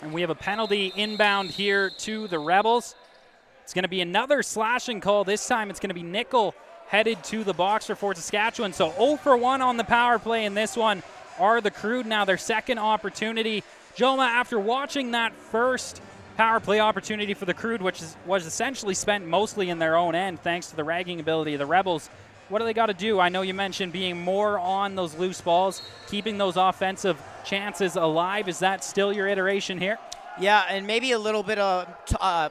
And we have a penalty inbound here to the Rebels. It's going to be another slashing call. This time it's going to be Nickel headed to the box for Fort Saskatchewan. So 0 for 1 on the power play in this one are the Crude now, their second opportunity. Joma, after watching that first power play opportunity for the Crude, which was essentially spent mostly in their own end thanks to the ragging ability of the Rebels, what do they got to do? I know you mentioned being more on those loose balls, keeping those offensive chances alive. Is that still your iteration here? Yeah, and maybe a little bit of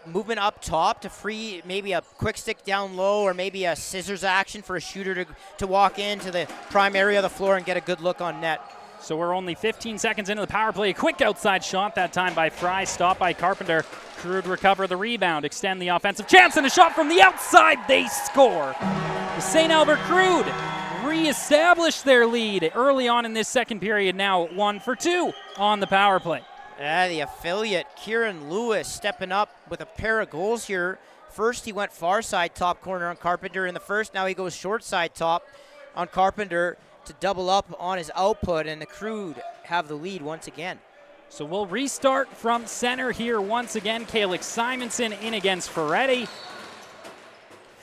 movement up top to free maybe a quick stick down low, or maybe a scissors action for a shooter to walk into the prime area of the floor and get a good look on net. So we're only 15 seconds into the power play. A quick outside shot that time by Fry, stopped by Carpenter. Crude recover the rebound, extend the offensive chance, and a shot from the outside. They score. The St. Albert Crude reestablish their lead early on in this second period, now 1 for 2 on the power play. The affiliate, Kieran Lewis, stepping up with a pair of goals here. First, he went far side top corner on Carpenter in the first. Now he goes short side top on Carpenter to double up on his output, and the Crude have the lead once again. So we'll restart from center here once again. Calix Simonson in against Ferretti.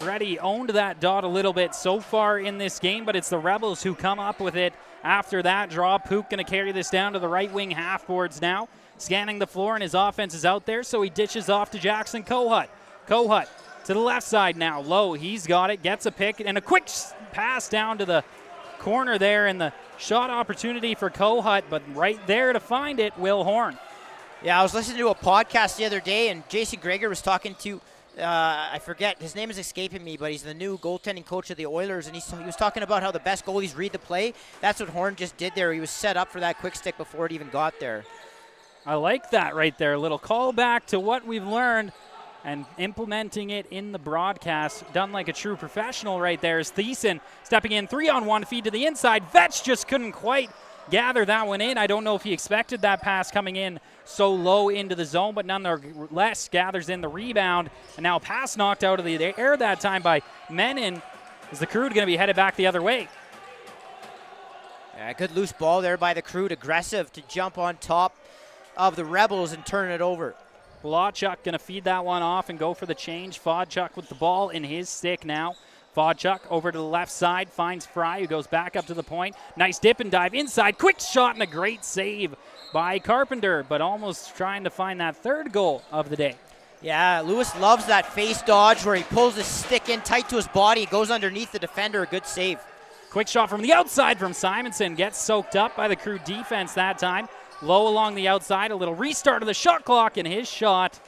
Ferretti owned that dot a little bit so far in this game, but it's the Rebels who come up with it after that draw. Pook going to carry this down to the right wing half boards now. Scanning the floor, and his offense is out there, so he dishes off to Jackson Kohut. Kohut to the left side now. Low, he's got it, gets a pick, and a quick pass down to the corner there, and the shot opportunity for Kohut, but right there to find it, Will Horn. Yeah, I was listening to a podcast the other day, and Jason Greger was talking to, I forget, his name is escaping me, but he's the new goaltending coach of the Oilers, and he was talking about how the best goalies read the play. That's what Horn just did there. He was set up for that quick stick before it even got there. I like that right there. A little callback to what we've learned and implementing it in the broadcast. Done like a true professional right there is Thiessen stepping in, 3-on-1 feed to the inside. Vetch just couldn't quite gather that one in. I don't know if he expected that pass coming in so low into the zone, but nonetheless gathers in the rebound. And now pass knocked out of the air that time by Menon. Is the Crude going to be headed back the other way? Yeah, good loose ball there by the Crude. Aggressive to jump on top of the Rebels and turn it over. Blachuk going to feed that one off and go for the change. Fodchuk with the ball in his stick now. Fodchuk over to the left side, finds Fry, who goes back up to the point. Nice dip and dive inside. Quick shot and a great save by Carpenter, but almost trying to find that third goal of the day. Yeah, Lewis loves that face dodge where he pulls his stick in tight to his body, goes underneath the defender. A good save. Quick shot from the outside from Simonson. Gets soaked up by the Crude defense that time. Low along the outside, a little restart of the shot clock, and his shot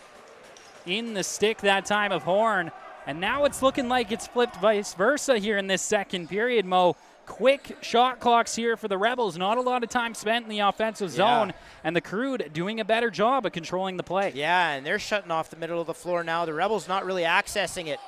in the stick that time of Horn. And now it's looking like it's flipped vice versa here in this second period, Mo. Quick shot clocks here for the Rebels. Not a lot of time spent in the offensive zone. And the Crude doing a better job of controlling the play. Yeah, and they're shutting off the middle of the floor now. The Rebels not really accessing it.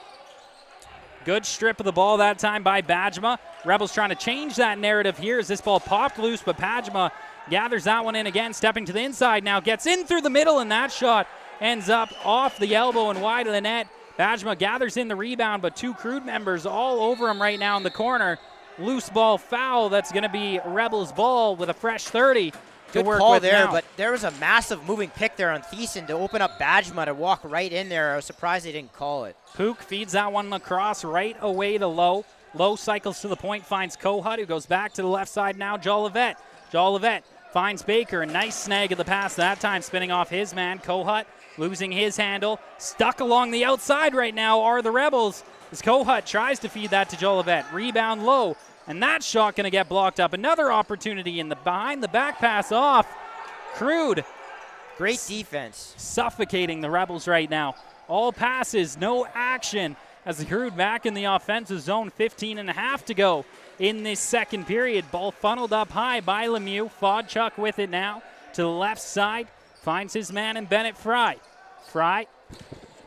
Good strip of the ball that time by Bajma. Rebels trying to change that narrative here as this ball popped loose, but Bajma gathers that one in again, stepping to the inside now, gets in through the middle, and that shot ends up off the elbow and wide of the net. Bajma gathers in the rebound, but two Crude members all over him right now in the corner. Loose ball foul. That's going to be Rebels ball with a fresh 30 to Good work call with there, now. but there was a massive moving pick there on Thiessen to open up Bajma to walk right in there. I was surprised they didn't call it. Pook feeds that one Lacrosse right away to Low. Low cycles to the point, finds Kohut, who goes back to the left side now. Jolivet finds Baker. A nice snag of the pass that time, spinning off his man. Kohut losing his handle. Stuck along the outside right now are the Rebels as Kohut tries to feed that to Jolivet. Rebound Low, and that shot going to get blocked up. Another opportunity in the behind the back pass off. Crude. Great defense. Suffocating the Rebels right now. All passes, no action as the Crude back in the offensive zone. 15 and a half to go in this second period. Ball funneled up high by Lemieux. Fodchuk with it now to the left side. Finds his man in Bennett Fry. Fry,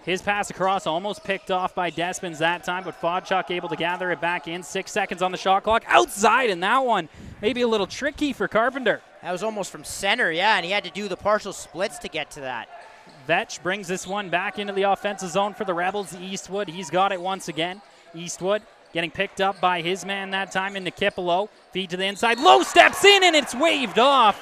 his pass across almost picked off by Despins that time, but Fodchuk able to gather it back in. 6 seconds on the shot clock. Outside in that one. Maybe a little tricky for Carpenter. That was almost from center, yeah, and he had to do the partial splits to get to that. Vetch brings this one back into the offensive zone for the Rebels. Eastwood, he's got it once again. Eastwood getting picked up by his man that time into Kipolo. Feed to the inside. Low steps in, and it's waved off.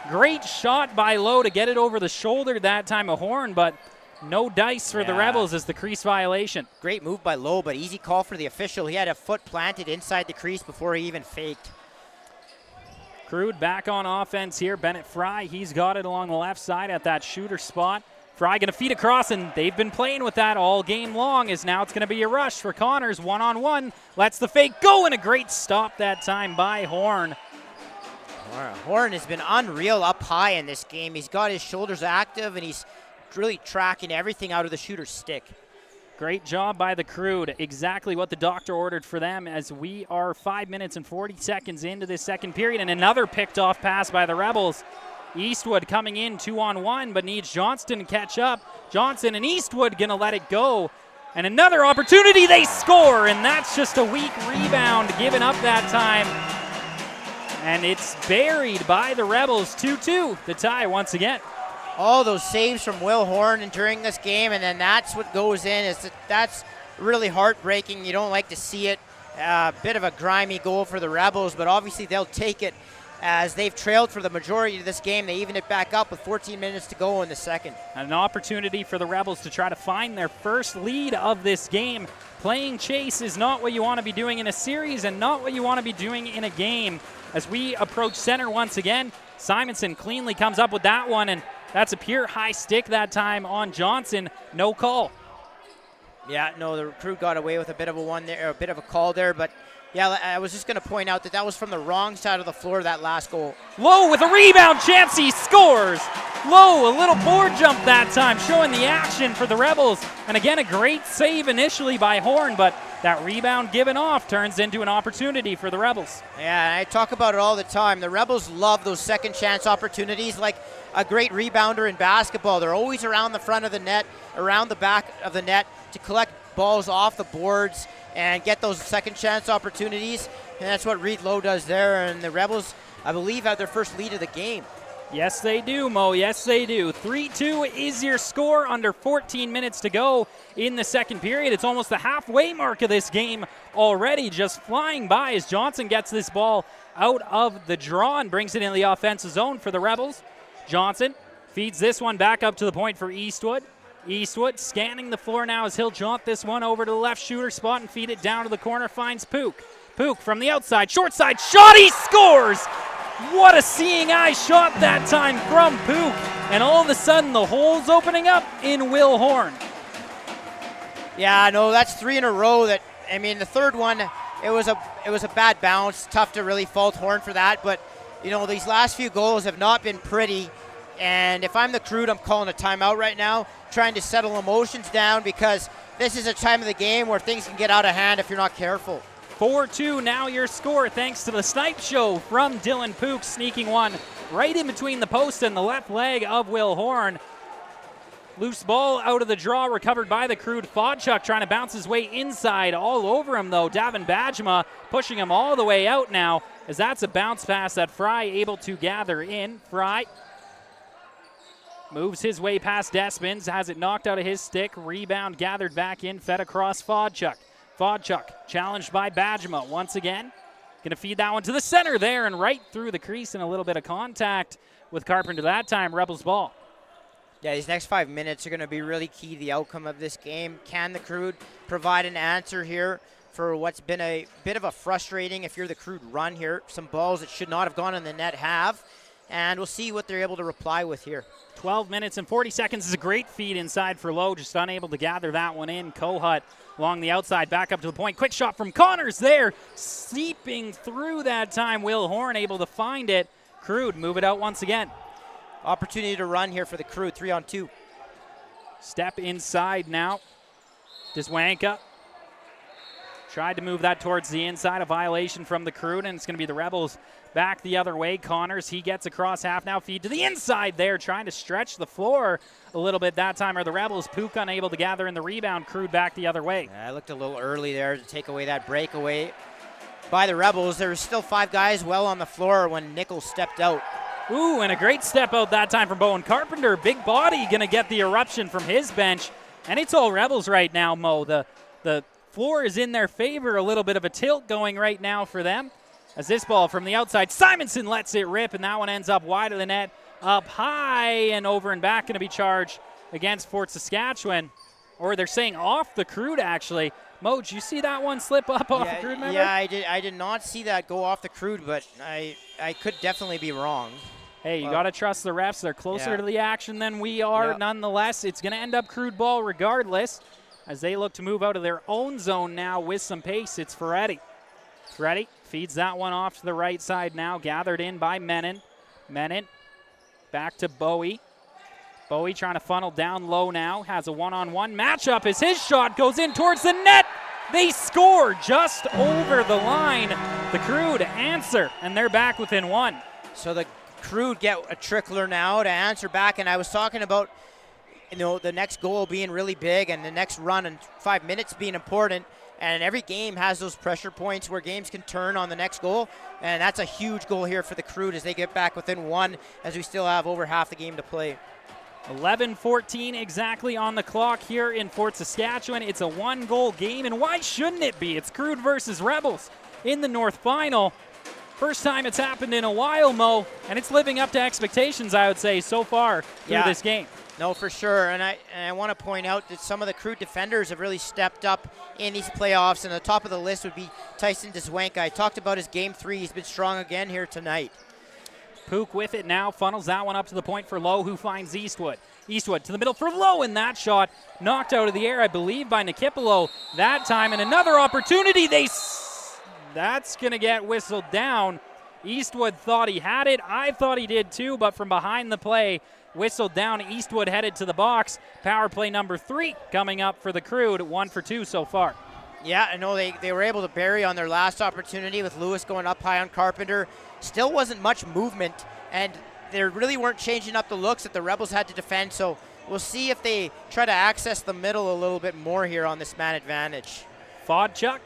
Great shot by Low to get it over the shoulder that time of Horn, but no dice for the Rebels as the crease violation. Great move by Low, but easy call for the official. He had a foot planted inside the crease before he even faked. Crude back on offense here. Bennett Fry, he's got it along the left side at that shooter spot. Fry going to feed across, and they've been playing with that all game long, as now it's going to be a rush for Connors. One-on-one, lets the fake go, and a great stop that time by Horn. Horn has been unreal up high in this game. He's got his shoulders active, and he's really tracking everything out of the shooter's stick. Great job by the Crude. Exactly what the doctor ordered for them, as we are 5 minutes and 40 seconds into this second period, and another picked off pass by the Rebels. Eastwood coming in 2-on-1, but needs Johnston to catch up. Johnson and Eastwood going to let it go. And another opportunity, they score, and that's just a weak rebound given up that time. And it's buried by the Rebels. 2-2, the tie once again. All those saves from Will Horn during this game, and then that's what goes in. That's really heartbreaking. You don't like to see it. A bit of a grimy goal for the Rebels, but obviously they'll take it as they've trailed for the majority of this game. They even it back up with 14 minutes to go in the second. An opportunity for the Rebels to try to find their first lead of this game. Playing chase is not what you want to be doing in a series and not what you want to be doing in a game. As we approach center once again, Simonson cleanly comes up with that one, and that's a pure high stick that time on Johnson. No call. Yeah, no, the Crude got away with a bit of a one there, or a bit of a call there, but yeah, I was just going to point out that was from the wrong side of the floor, that last goal. Low with a rebound, Chansey scores. Low, a little board jump that time, showing the action for the Rebels. And again, a great save initially by Horn, but that rebound given off turns into an opportunity for the Rebels. Yeah, I talk about it all the time. The Rebels love those second chance opportunities like a great rebounder in basketball. They're always around the front of the net, around the back of the net to collect balls off the boards and get those second chance opportunities. And that's what Reed Lowe does there. And the Rebels, I believe, have their first lead of the game. Yes, they do, Mo. Yes, they do. 3-2 is your score under 14 minutes to go in the second period. It's almost the halfway mark of this game already, just flying by as Johnson gets this ball out of the draw and brings it in the offensive zone for the Rebels. Johnson feeds this one back up to the point for Eastwood. Eastwood scanning the floor now as he'll jaunt this one over to the left shooter spot and feed it down to the corner, finds Pook. Pook from the outside, short side shot, he scores! What a seeing eye shot that time from Pook. And all of a sudden the hole's opening up in Will Horn. Yeah, no, that's 3 in a row. That, I mean, the third one, it was a bad bounce. Tough to really fault Horn for that, but you know, these last few goals have not been pretty. And if I'm the Crude, I'm calling a timeout right now, trying to settle emotions down, because this is a time of the game where things can get out of hand if you're not careful. 4-2 now your score, thanks to the snipe show from Dylan Pook, sneaking one right in between the post and the left leg of Will Horn. Loose ball out of the draw, recovered by the Crude. Fodchuk trying to bounce his way inside, all over him though. Davin Bajma pushing him all the way out now, as that's a bounce pass that Fry able to gather in. Fry moves his way past Despins, has it knocked out of his stick. Rebound gathered back in, fed across Fodchuk. Fodchuk challenged by Bajma once again. Going to feed that one to the center there and right through the crease, and a little bit of contact with Carpenter that time. Rebels ball. Yeah, these next 5 minutes are going to be really key to the outcome of this game. Can the Crude provide an answer here for what's been a bit of a frustrating, if you're the Crude, run here? Some balls that should not have gone in the net have, and we'll see what they're able to reply with here. 12 minutes and 40 seconds is a great feed inside for Lowe, just unable to gather that one in. Kohut along the outside, back up to the point. Quick shot from Connors there, seeping through that time. Will Horn able to find it. Crude move it out once again. Opportunity to run here for the Crude, 3-on-2. Step inside now. Diswanka tried to move that towards the inside, a violation from the Crude, and it's going to be the Rebels back the other way. Connors, he gets across half now, feed to the inside there, trying to stretch the floor a little bit that time. Are the Rebels? Pook unable to gather in the rebound. Crude back the other way. Yeah, I looked a little early there to take away that breakaway by the Rebels. There was still 5 guys well on the floor when Nichols stepped out. Ooh, and a great step out that time from Bowen Carpenter. Big body going to get the eruption from his bench. And it's all Rebels right now, Mo. The floor is in their favor. A little bit of a tilt going right now for them. As this ball from the outside, Simonson lets it rip, and that one ends up wide of the net. Up high and over and back, going to be charged against Fort Saskatchewan. Or they're saying off the Crude, actually. Mo, did you see that one slip up off the Crude member? Yeah, I did not see that go off the Crude, but I could definitely be wrong. Hey, you got to trust the refs. They're closer to the action than we are. Nonetheless, it's going to end up Crude ball regardless, as they look to move out of their own zone now with some pace. It's Ferretti. Ferretti feeds that one off to the right side now, gathered in by Menon. Menon back to Bowie. Bowie trying to funnel down low now, has a one-on-one matchup as his shot goes in towards the net. They score just over the line. The Crude answer, and they're back within one. So the Crude get a trickler now to answer back, and I was talking about, you know, the next goal being really big and the next run in 5 minutes being important, and every game has those pressure points where games can turn on the next goal, and that's a huge goal here for the Crude as they get back within one, as we still have over half the game to play. 11:14 exactly on the clock here in Fort Saskatchewan. It's a one-goal game, and why shouldn't it be? It's Crude versus Rebels in the North Final. First time it's happened in a while, Mo, and it's living up to expectations, I would say, so far through this game. No, for sure, and I want to point out that some of the Crude defenders have really stepped up in these playoffs, and the top of the list would be Tyson Diswanka. I talked about his Game 3. He's been strong again here tonight. Pook with it now, funnels that one up to the point for Lowe, who finds Eastwood. Eastwood to the middle for Lowe, and that shot knocked out of the air, I believe, by Nikipolo that time, and another opportunity. That's going to get whistled down. Eastwood thought he had it. I thought he did too, but from behind the play, whistled down. Eastwood headed to the box. Power play number 3 coming up for the Crude, 1 for 2 so far. Yeah, I know they were able to bury on their last opportunity with Lewis going up high on Carpenter. Still wasn't much movement, and they really weren't changing up the looks that the Rebels had to defend, so we'll see if they try to access the middle a little bit more here on this man advantage. Fodchuk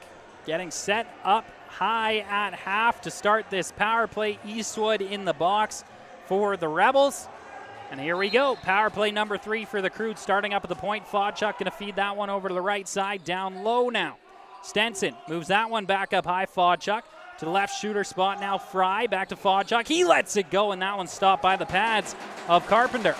getting set up high at half to start this power play. Eastwood in the box for the Rebels. And here we go. Power play number 3 for the Crude, starting up at the point. Fodchuk going to feed that one over to the right side, down low now. Stenson moves that one back up high. Fodchuk to the left shooter spot now. Fry back to Fodchuk. He lets it go, and that one's stopped by the pads of Carpenter.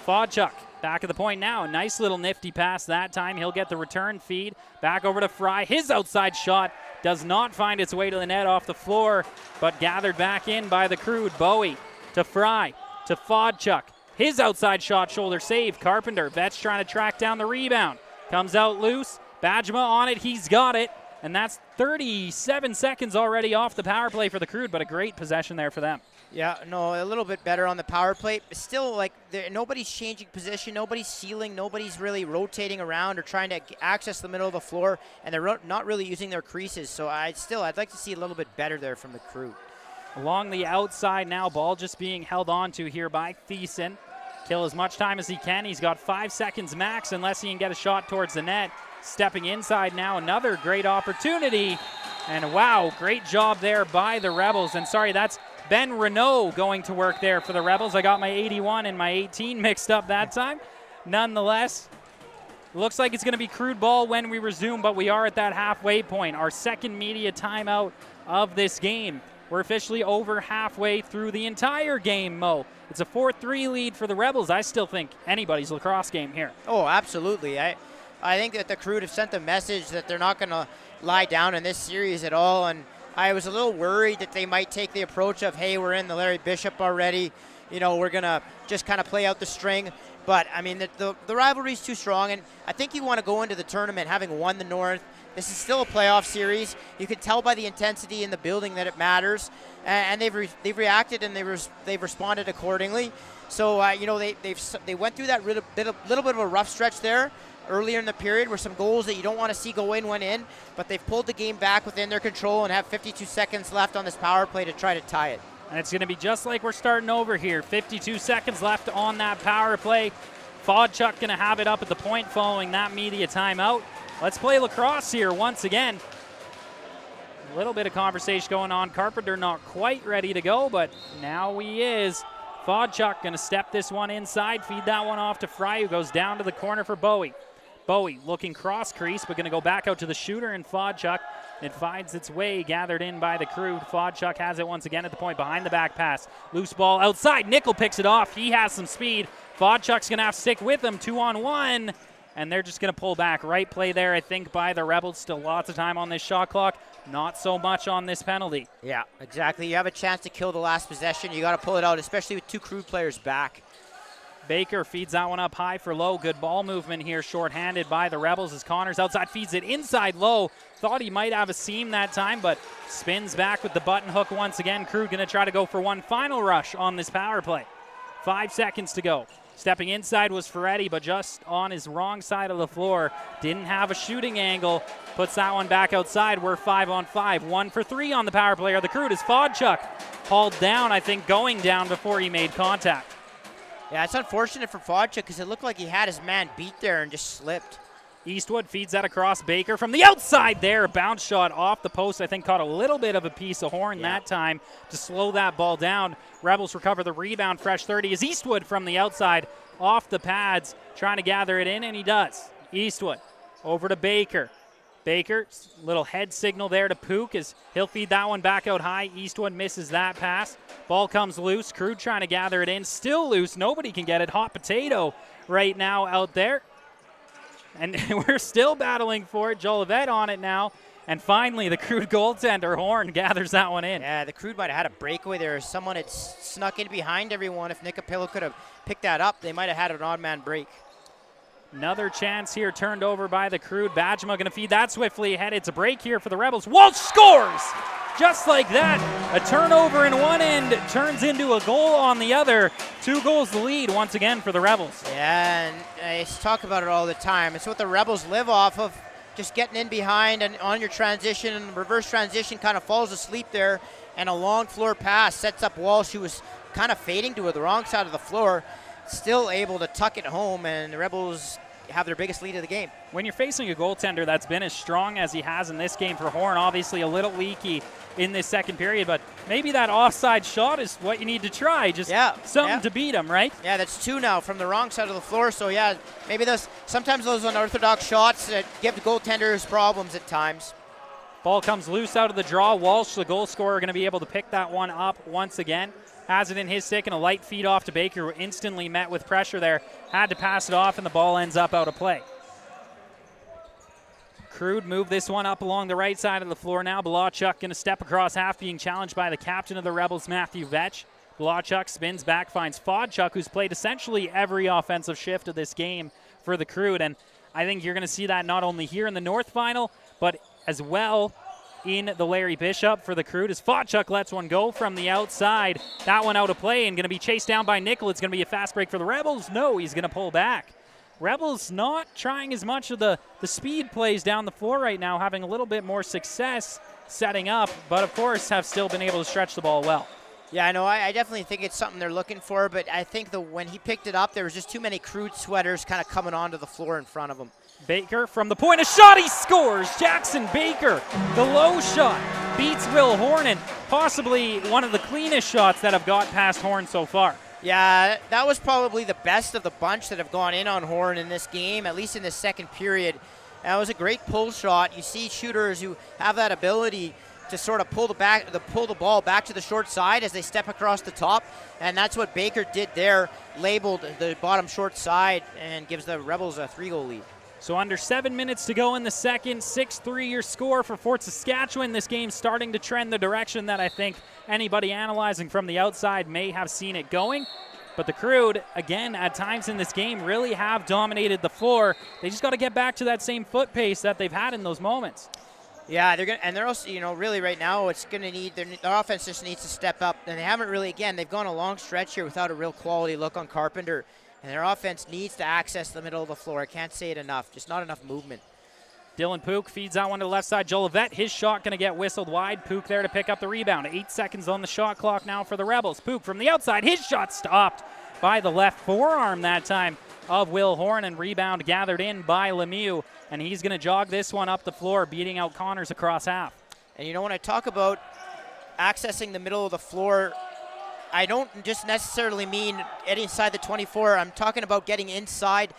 Fodchuk back at the point now. A nice little nifty pass that time. He'll get the return feed. Back over to Fry. His outside shot does not find its way to the net off the floor, but gathered back in by the Crude. Bowie to Fry to Fodchuk. His outside shot, shoulder save. Carpenter, Vetch trying to track down the rebound. Comes out loose. Bajma on it. He's got it. And that's 37 seconds already off the power play for the Crude, but a great possession there for them. Yeah, no, a little bit better on the power play. Still, like, nobody's changing position, nobody's sealing, nobody's really rotating around or trying to access the middle of the floor, and they're not really using their creases. So I'd like to see a little bit better there from the Crew. Along the outside now, ball just being held on to here by Thiessen. Kill as much time as he can. He's got 5 seconds max unless he can get a shot towards the net. Stepping inside now, another great opportunity. And wow, great job there by the Rebels. And sorry, that's Ben Renault going to work there for the Rebels. I got my 81 and my 18 mixed up that time. Nonetheless, looks like it's going to be Crude ball when we resume, but we are at that halfway point. Our second media timeout of this game. We're officially over halfway through the entire game, Mo. It's a 4-3 lead for the Rebels. I still think anybody's lacrosse game here. Oh, absolutely. I think that the Crude have sent a message that they're not going to lie down in this series at all, and I was a little worried that they might take the approach of, hey, we're in the Larry Bishop already. You know, we're going to just kind of play out the string. But, I mean, the rivalry's too strong, and I think you want to go into the tournament having won the North. This is still a playoff series. You can tell by the intensity in the building that it matters, and they've reacted and they've responded accordingly. So, you know, they went through that little bit of a rough stretch there earlier in the period where some goals that you don't want to see go in went in, but they've pulled the game back within their control and have 52 seconds left on this power play to try to tie it. And it's going to be just like we're starting over here. 52 seconds left on that power play. Fodchuk going to have it up at the point following that media timeout. Let's play lacrosse here once again. A little bit of conversation going on. Carpenter not quite ready to go, but now he is. Fodchuk going to step this one inside, feed that one off to Fry, who goes down to the corner for Bowie. Bowie looking cross crease, but going to go back out to the shooter, and Fodchuk. It finds its way, gathered in by the Crude. Fodchuk has it once again at the point, behind the back pass. Loose ball outside. Nickel picks it off. He has some speed. Fodchuk's going to have to stick with him, 2-on-1. And they're just going to pull back. Right play there, I think, by the Rebels. Still lots of time on this shot clock. Not so much on this penalty. Yeah, exactly. You have a chance to kill the last possession. You got to pull it out, especially with two Crude players back. Baker feeds that one up high for Lowe. Good ball movement here, shorthanded by the Rebels as Connors outside feeds it inside Lowe. Thought he might have a seam that time, but spins back with the button hook once again. Crude going to try to go for one final rush on this power play. 5 seconds to go. Stepping inside was Ferretti, but just on his wrong side of the floor. Didn't have a shooting angle. Puts that one back outside. We're 5-on-5. 1 for 3 on the power play. The Crude is Fodchuk. Hauled down, I think, going down before he made contact. Yeah, it's unfortunate for Fodchuk because it looked like he had his man beat there and just slipped. Eastwood feeds that across Baker from the outside there. Bounce shot off the post. I think caught a little bit of a piece of horn that time to slow that ball down. Rebels recover the rebound. Fresh 30 is Eastwood from the outside off the pads, trying to gather it in, and he does. Eastwood over to Baker. Baker, little head signal there to Pook as he'll feed that one back out high. Eastwood misses that pass. Ball comes loose. Crude trying to gather it in. Still loose. Nobody can get it. Hot potato right now out there. And we're still battling for it. Jolivet on it now. And finally, the Crude goaltender, Horn, gathers that one in. Yeah, the Crude might have had a breakaway there. Someone had snuck in behind everyone. If Nicapillo could have picked that up, they might have had an odd man break. Another chance here turned over by the Crude. Bajema going to feed that swiftly ahead. It's a break here for the Rebels. Walsh scores! Just like that, a turnover in one end turns into a goal on the other. 2 goals the lead once again for the Rebels. Yeah, and I talk about it all the time. It's what the Rebels live off of, just getting in behind and on your transition, and reverse transition kind of falls asleep there, and a long floor pass sets up Walsh, who was kind of fading to the wrong side of the floor, still able to tuck it home, and the Rebels have their biggest lead of the game. When you're facing a goaltender that's been as strong as he has in this game for Horn, obviously a little leaky in this second period, but maybe that offside shot is what you need to try. Just something to beat him, right? Yeah, that's 2 now from the wrong side of the floor. So yeah, maybe sometimes those unorthodox shots that give the goaltenders problems at times. Ball comes loose out of the draw. Walsh, the goal scorer, going to be able to pick that one up once again. Has it in his stick and a light feed off to Baker, who instantly met with pressure there. Had to pass it off, and the ball ends up out of play. Crude moved this one up along the right side of the floor now. Blachuk going to step across half, being challenged by the captain of the Rebels, Matthew Vetch. Blachuk spins back, finds Fodchuk, who's played essentially every offensive shift of this game for the Crude. And I think you're going to see that not only here in the North Final, but as well in the Larry Bishop for the Crude as Fotchuk lets one go from the outside. That one out of play and going to be chased down by Nickel. It's going to be a fast break for the Rebels. No, he's going to pull back. Rebels not trying as much of the speed plays down the floor right now, having a little bit more success setting up, but of course have still been able to stretch the ball well. Yeah, I know. I definitely think it's something they're looking for, but I think when he picked it up, there was just too many Crude sweaters kind of coming onto the floor in front of him. Baker from the point, a shot, he scores! Jackson Baker, the low shot, beats Will Horn, and possibly one of the cleanest shots that have got past Horn so far. Yeah, that was probably the best of the bunch that have gone in on Horn in this game, at least in the second period. That was a great pull shot. You see shooters who have that ability to sort of pull the ball back to the short side as they step across the top, and that's what Baker did there, labeled the bottom short side, and gives the Rebels a 3-goal lead. So under 7 minutes to go in the second, 6-3 your score for Fort Saskatchewan. This game's starting to trend the direction that I think anybody analyzing from the outside may have seen it going. But the Crude, again, at times in this game, really have dominated the floor. They just got to get back to that same foot pace that they've had in those moments. Yeah, they're also, really right now it's going to need, their offense just needs to step up. And they haven't really, again, they've gone a long stretch here without a real quality look on Carpenter. And their offense needs to access the middle of the floor. I can't say it enough. Just not enough movement. Dylan Pook feeds that one to the left side. Jolivet, his shot going to get whistled wide. Pook there to pick up the rebound. 8 seconds on the shot clock now for the Rebels. Pook from the outside. His shot stopped by the left forearm that time of Will Horn, and rebound gathered in by Lemieux. And he's going to jog this one up the floor, beating out Connors across half. And when I talk about accessing the middle of the floor, I don't just necessarily mean inside the 24. I'm talking about getting inside.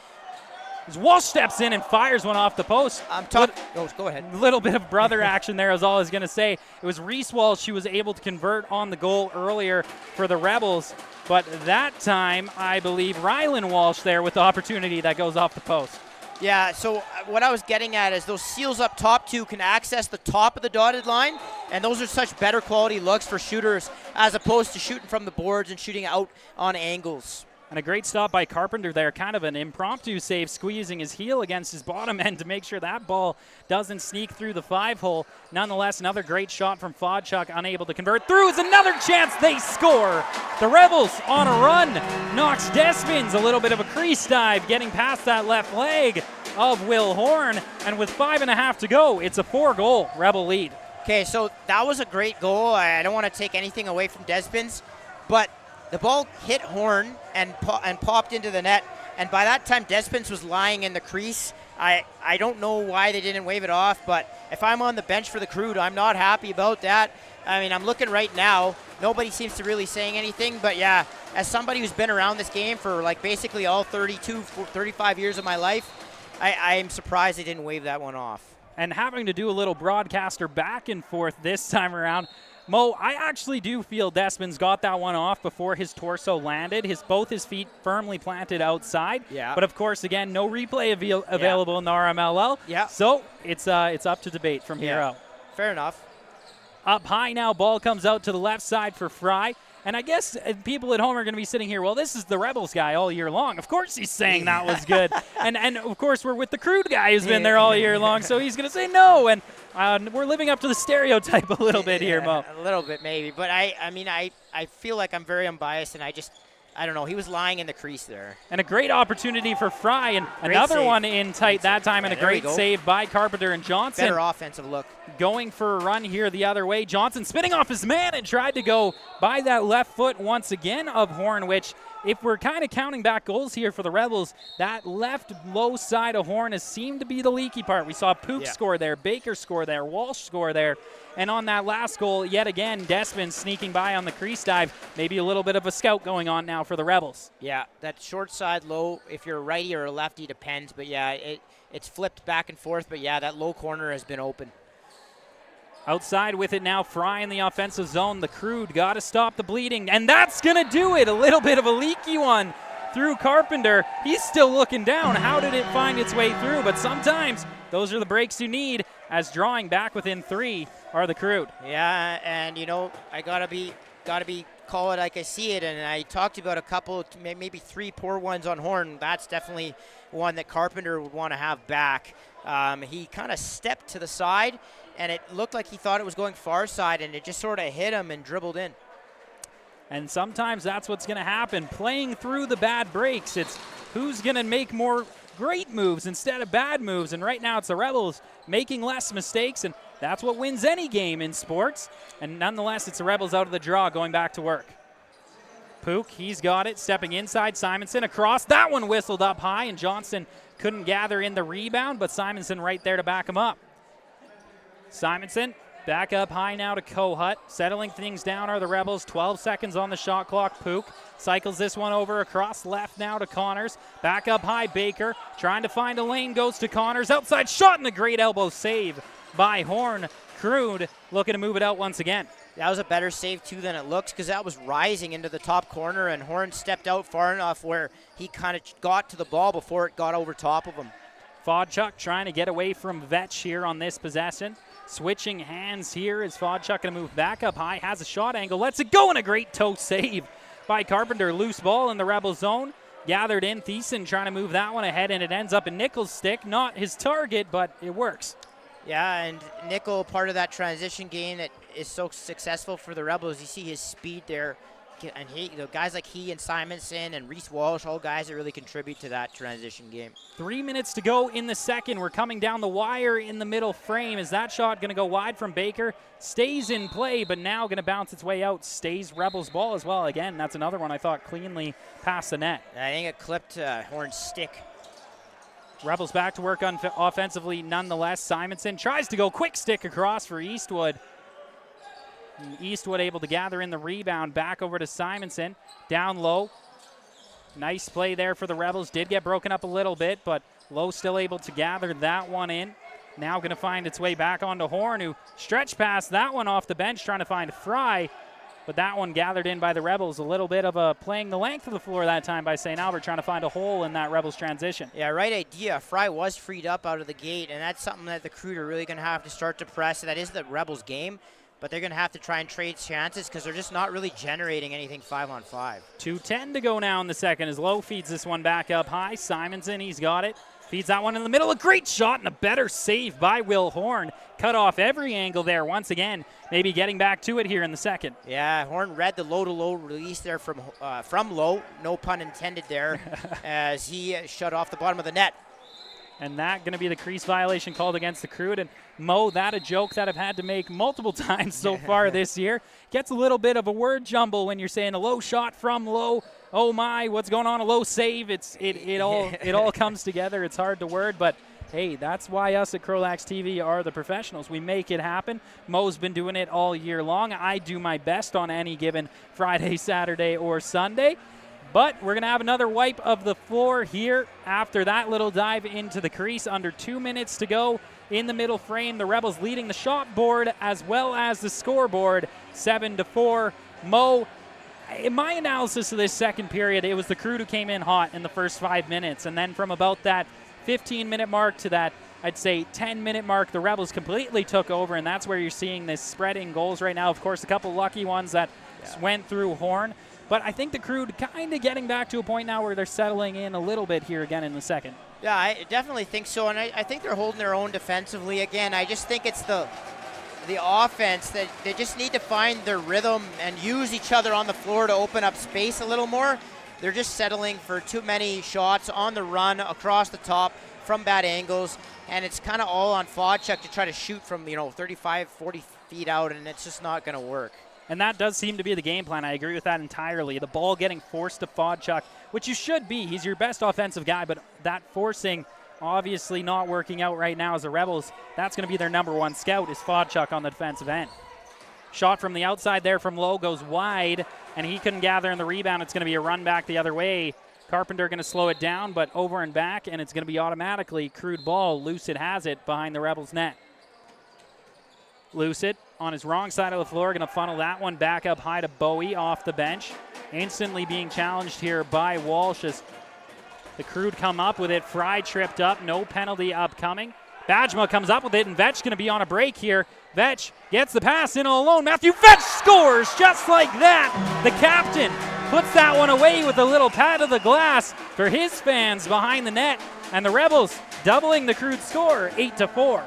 As Walsh steps in and fires one off the post. Go ahead. A little bit of brother action there is all I was going to say. It was Reese Walsh who was able to convert on the goal earlier for the Rebels. But that time, I believe, Rylan Walsh there with the opportunity that goes off the post. Yeah, so what I was getting at is those seals up top two can access the top of the dotted line, and those are such better quality looks for shooters as opposed to shooting from the boards and shooting out on angles. And a great stop by Carpenter there, kind of an impromptu save, squeezing his heel against his bottom end to make sure that ball doesn't sneak through the 5-hole. Nonetheless, another great shot from Fodchuk, unable to convert. Through is another chance, they score! The Rebels on a run. Knox Despins, a little bit of a crease dive, getting past that left leg of Will Horn. And with 5.5 to go, it's a 4-goal Rebel lead. Okay, so that was a great goal. I don't want to take anything away from Despins, but the ball hit Horn and popped into the net, and by that time Despins was lying in the crease. I don't know why they didn't wave it off, but if I'm on the bench for the Crude, I'm not happy about that. I mean, I'm looking right now. Nobody seems to really saying anything, but yeah, as somebody who's been around this game for like basically all 35 years of my life, I'm surprised they didn't wave that one off. And having to do a little broadcaster back and forth this time around, Mo, I actually do feel Despins got that one off before his torso landed. Both his feet firmly planted outside. Yeah. But of course, again, no replay available in the RMLL. Yeah. So it's up to debate from here out. Fair enough. Up high now, ball comes out to the left side for Fry. And I guess people at home are going to be sitting here, well, this is the Rebels guy all year long. Of course he's saying that was good. and of course we're with the Crude guy who's been there all year long, so he's going to say no. And we're living up to the stereotype a little bit here, Mo. A little bit maybe. But I feel like I'm very unbiased, and I don't know. He was lying in the crease there. And a great opportunity for Fry, and another one in tight that time, and a great save by Carpenter and Johnson. Better offensive look. Going for a run here the other way. Johnson spinning off his man and tried to go by that left foot once again of Horn, which if we're kind of counting back goals here for the Rebels, that left low side of Horn has seemed to be the leaky part. We saw Pook score there, Baker score there, Walsh score there. And on that last goal, yet again, Despin sneaking by on the crease dive. Maybe a little bit of a scout going on now for the Rebels. Yeah, that short side low, if you're a righty or a lefty, depends. But yeah, it's flipped back and forth. But yeah, that low corner has been open. Outside with it now, Fry in the offensive zone. The Crude got to stop the bleeding, and that's going to do it. A little bit of a leaky one through Carpenter. He's still looking down. How did it find its way through? But sometimes those are the breaks you need, as drawing back within 3 are the Crude. Yeah, and I gotta be call it like I see it. And I talked about a couple, maybe 3 poor ones on Horn. That's definitely one that Carpenter would want to have back. He kind of stepped to the side, and it looked like he thought it was going far side, and it just sort of hit him and dribbled in. And sometimes that's what's going to happen. Playing through the bad breaks, it's who's going to make more great moves instead of bad moves. And right now it's the Rebels making less mistakes, and that's what wins any game in sports. And nonetheless, it's the Rebels out of the draw going back to work. Pook, he's got it, stepping inside. Simonson across. That one whistled up high, and Johnson couldn't gather in the rebound, but Simonson right there to back him up. Simonson back up high now to Kohut. Settling things down are the Rebels. 12 seconds on the shot clock. Pook cycles this one over across left now to Connors. Back up high, Baker trying to find a lane, goes to Connors. Outside shot and a great elbow save by Horn. Crude looking to move it out once again. That was a better save, too, than it looks, because that was rising into the top corner, and Horn stepped out far enough where he kind of got to the ball before it got over top of him. Fodchuk trying to get away from Vetch here on this possession. Switching hands here is Fodchuk going to move back up high, has a shot angle, lets it go, and a great toe save by Carpenter. Loose ball in the Rebel zone. Gathered in, Thiessen trying to move that one ahead, and it ends up in Nichols' stick. Not his target, but it works. Yeah, and Nickel, part of that transition game that is so successful for the Rebels, you see his speed there. And guys like he and Simonson and Reese Walsh, all guys that really contribute to that transition game. 3 minutes to go in the second. We're coming down the wire in the middle frame. Is that shot going to go wide from Baker? Stays in play, but now going to bounce its way out. Stays Rebels ball as well. Again, that's another one I thought cleanly past the net. I think it clipped Horn's stick. Rebels back to work offensively nonetheless. Simonson tries to go quick stick across for Eastwood. Eastwood able to gather in the rebound. Back over to Simonson. Down low. Nice play there for the Rebels. Did get broken up a little bit, but Lowe still able to gather that one in. Now going to find its way back onto Horn, who stretched past that one off the bench trying to find Fry. But that one gathered in by the Rebels. A little bit of a playing the length of the floor that time by St. Albert, trying to find a hole in that Rebels transition. Yeah, right idea. Fry was freed up out of the gate, and that's something that the Crude are really going to have to start to press. That is the Rebels game, but they're going to have to try and trade chances because they're just not really generating anything 5-on-5. 2:10 to go now in the second as Lowe feeds this one back up high. Simonson, he's got it. Feeds that one in the middle. A great shot and a better save by Will Horn. Cut off every angle there once again. Maybe getting back to it here in the second. Yeah, Horn read the low-to-low release there from Lowe. No pun intended there as he shut off the bottom of the net. And that going to be the crease violation called against the Crude. And Mo, that a joke that I've had to make multiple times so far this year. Gets a little bit of a word jumble when you're saying a low shot from Lowe. Oh my, what's going on? A low save. It all comes together. It's hard to word, but hey, that's why us at CROW LAX TV are the professionals. We make it happen. Mo's been doing it all year long. I do my best on any given Friday, Saturday, or Sunday. But we're going to have another wipe of the floor here after that little dive into the crease. Under 2 minutes to go in the middle frame. The Rebels leading the shot board as well as the scoreboard, 7-4. Mo, in my analysis of this second period, it was the Crude who came in hot in the first 5 minutes. And then from about that 15-minute mark to that, I'd say 10-minute mark, the Rebels completely took over. And that's where you're seeing this spread in goals right now. Of course, a couple lucky ones that went through Horn. But I think the Crude kind of getting back to a point now where they're settling in a little bit here again in the second. Yeah, I definitely think so, and I think they're holding their own defensively. Again, I just think it's the offense that they just need to find their rhythm and use each other on the floor to open up space a little more. They're just settling for too many shots on the run across the top from bad angles, and it's kind of all on Fodchuk to try to shoot from 35, 40 feet out, and it's just not going to work. And that does seem to be the game plan. I agree with that entirely. The ball getting forced to Fodchuk, which you should be. He's your best offensive guy, but that forcing obviously not working out right now as the Rebels. That's going to be their number one scout is Fodchuk on the defensive end. Shot from the outside there from Lowe goes wide, and he couldn't gather in the rebound. It's going to be a run back the other way. Carpenter going to slow it down, but over and back, and it's going to be automatically Crude ball. Lucid has it behind the Rebels' net. Lucid on his wrong side of the floor, going to funnel that one back up high to Bowie off the bench. Instantly being challenged here by Walsh as the Crude come up with it. Fry tripped up, no penalty upcoming. Bajma comes up with it, and Vetch going to be on a break here. Vetch gets the pass in all alone. Matthew Vetch scores just like that. The captain puts that one away with a little pat of the glass for his fans behind the net. And the Rebels doubling the Crude score, 8-4.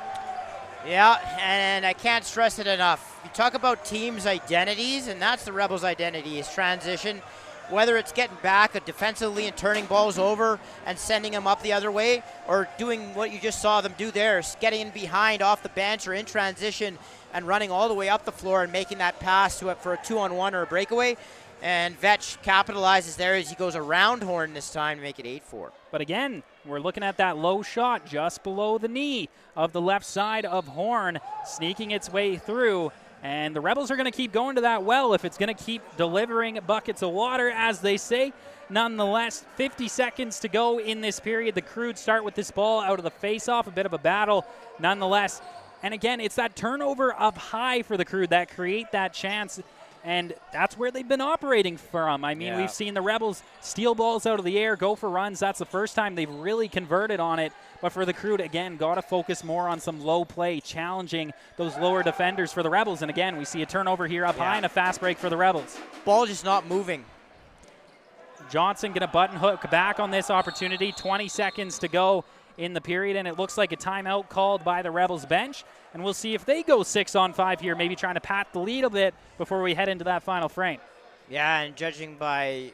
Yeah, and I can't stress it enough. You talk about teams' identities, and that's the Rebels' identity, is transition. Whether it's getting back defensively and turning balls over and sending them up the other way, or doing what you just saw them do there, getting in behind off the bench or in transition and running all the way up the floor and making that pass for a 2-on-1 or a breakaway. And Vetch capitalizes there as he goes around Horn this time to make it 8-4. But again, we're looking at that low shot just below the knee of the left side of Horn, sneaking its way through. And the Rebels are going to keep going to that well if it's going to keep delivering buckets of water, as they say. Nonetheless, 50 seconds to go in this period. The Crude start with this ball out of the face-off, a bit of a battle nonetheless. And again, it's that turnover up high for the Crude that create that chance. And that's where they've been operating from. I mean, we've seen the Rebels steal balls out of the air, go for runs. That's the first time they've really converted on it. But for the Crude, again, got to focus more on some low play, challenging those lower defenders for the Rebels. And again, we see a turnover here up high and a fast break for the Rebels. Ball just not moving. Johnson going to button hook back on this opportunity. 20 seconds to go in the period, and it looks like a timeout called by the Rebels bench. And we'll see if they go 6-on-5 here, maybe trying to pat the lead a bit before we head into that final frame. Yeah, and judging by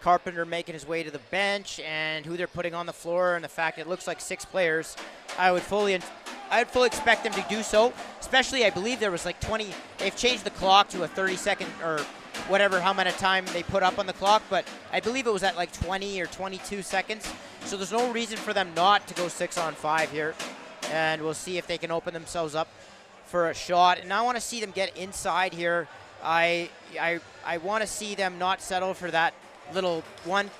Carpenter making his way to the bench and who they're putting on the floor and the fact it looks like 6 players, I would fully expect them to do so. Especially, I believe there was like 20. They've changed the clock to a 30-second or whatever, how many time they put up on the clock, but I believe it was at like 20 or 22 seconds. So there's no reason for them not to go 6-on-5 here. And we'll see if they can open themselves up for a shot. And I want to see them get inside here. I want to see them not settle for that little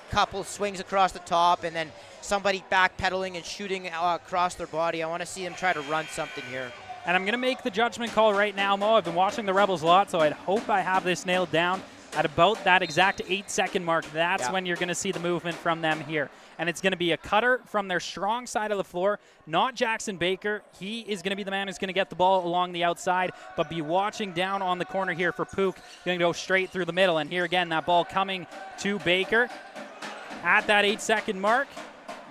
couple swings across the top and then somebody backpedaling and shooting across their body. I want to see them try to run something here. And I'm going to make the judgment call right now, Mo. I've been watching the Rebels a lot, so I'd hope I have this nailed down. At about that exact 8-second mark, that's when you're going to see the movement from them here. And it's going to be a cutter from their strong side of the floor, not Jackson Baker. He is going to be the man who's going to get the ball along the outside, but be watching down on the corner here for Pook. Going to go straight through the middle. And here again, that ball coming to Baker at that 8-second mark.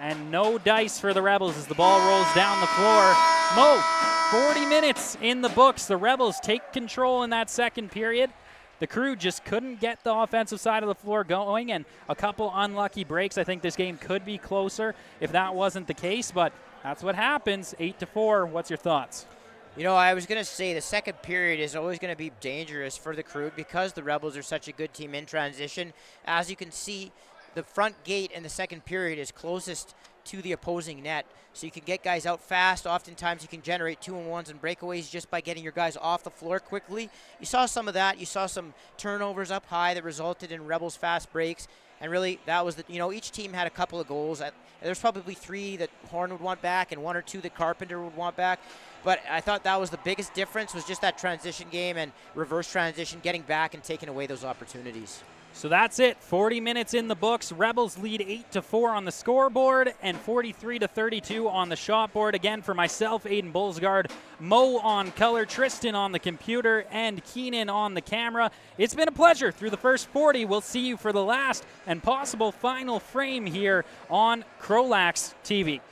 And no dice for the Rebels as the ball rolls down the floor. Mo, 40 minutes in the books. The Rebels take control in that second period. The Crude just couldn't get the offensive side of the floor going, and a couple unlucky breaks. I think this game could be closer if that wasn't the case, but that's what happens. 8-4. What's your thoughts? You know, I was going to say the second period is always going to be dangerous for the Crude because the Rebels are such a good team in transition. As you can see, the front gate in the second period is closest to the opposing net. So you can get guys out fast. Oftentimes you can generate 2-on-1s and breakaways just by getting your guys off the floor quickly. You saw some of that. You saw some turnovers up high that resulted in Rebels fast breaks. And really, that was each team had a couple of goals. There's probably 3 that Horn would want back and 1 or 2 that Carpenter would want back. But I thought that was the biggest difference, was just that transition game and reverse transition, getting back and taking away those opportunities. So that's it. 40 minutes in the books. Rebels lead 8-4 on the scoreboard and 43-32 on the shot board. Again, for myself, Aiden Bullsgard, Mo on color, Tristan on the computer, and Keenan on the camera. It's been a pleasure through the first 40. We'll see you for the last and possible final frame here on CROW LAX TV.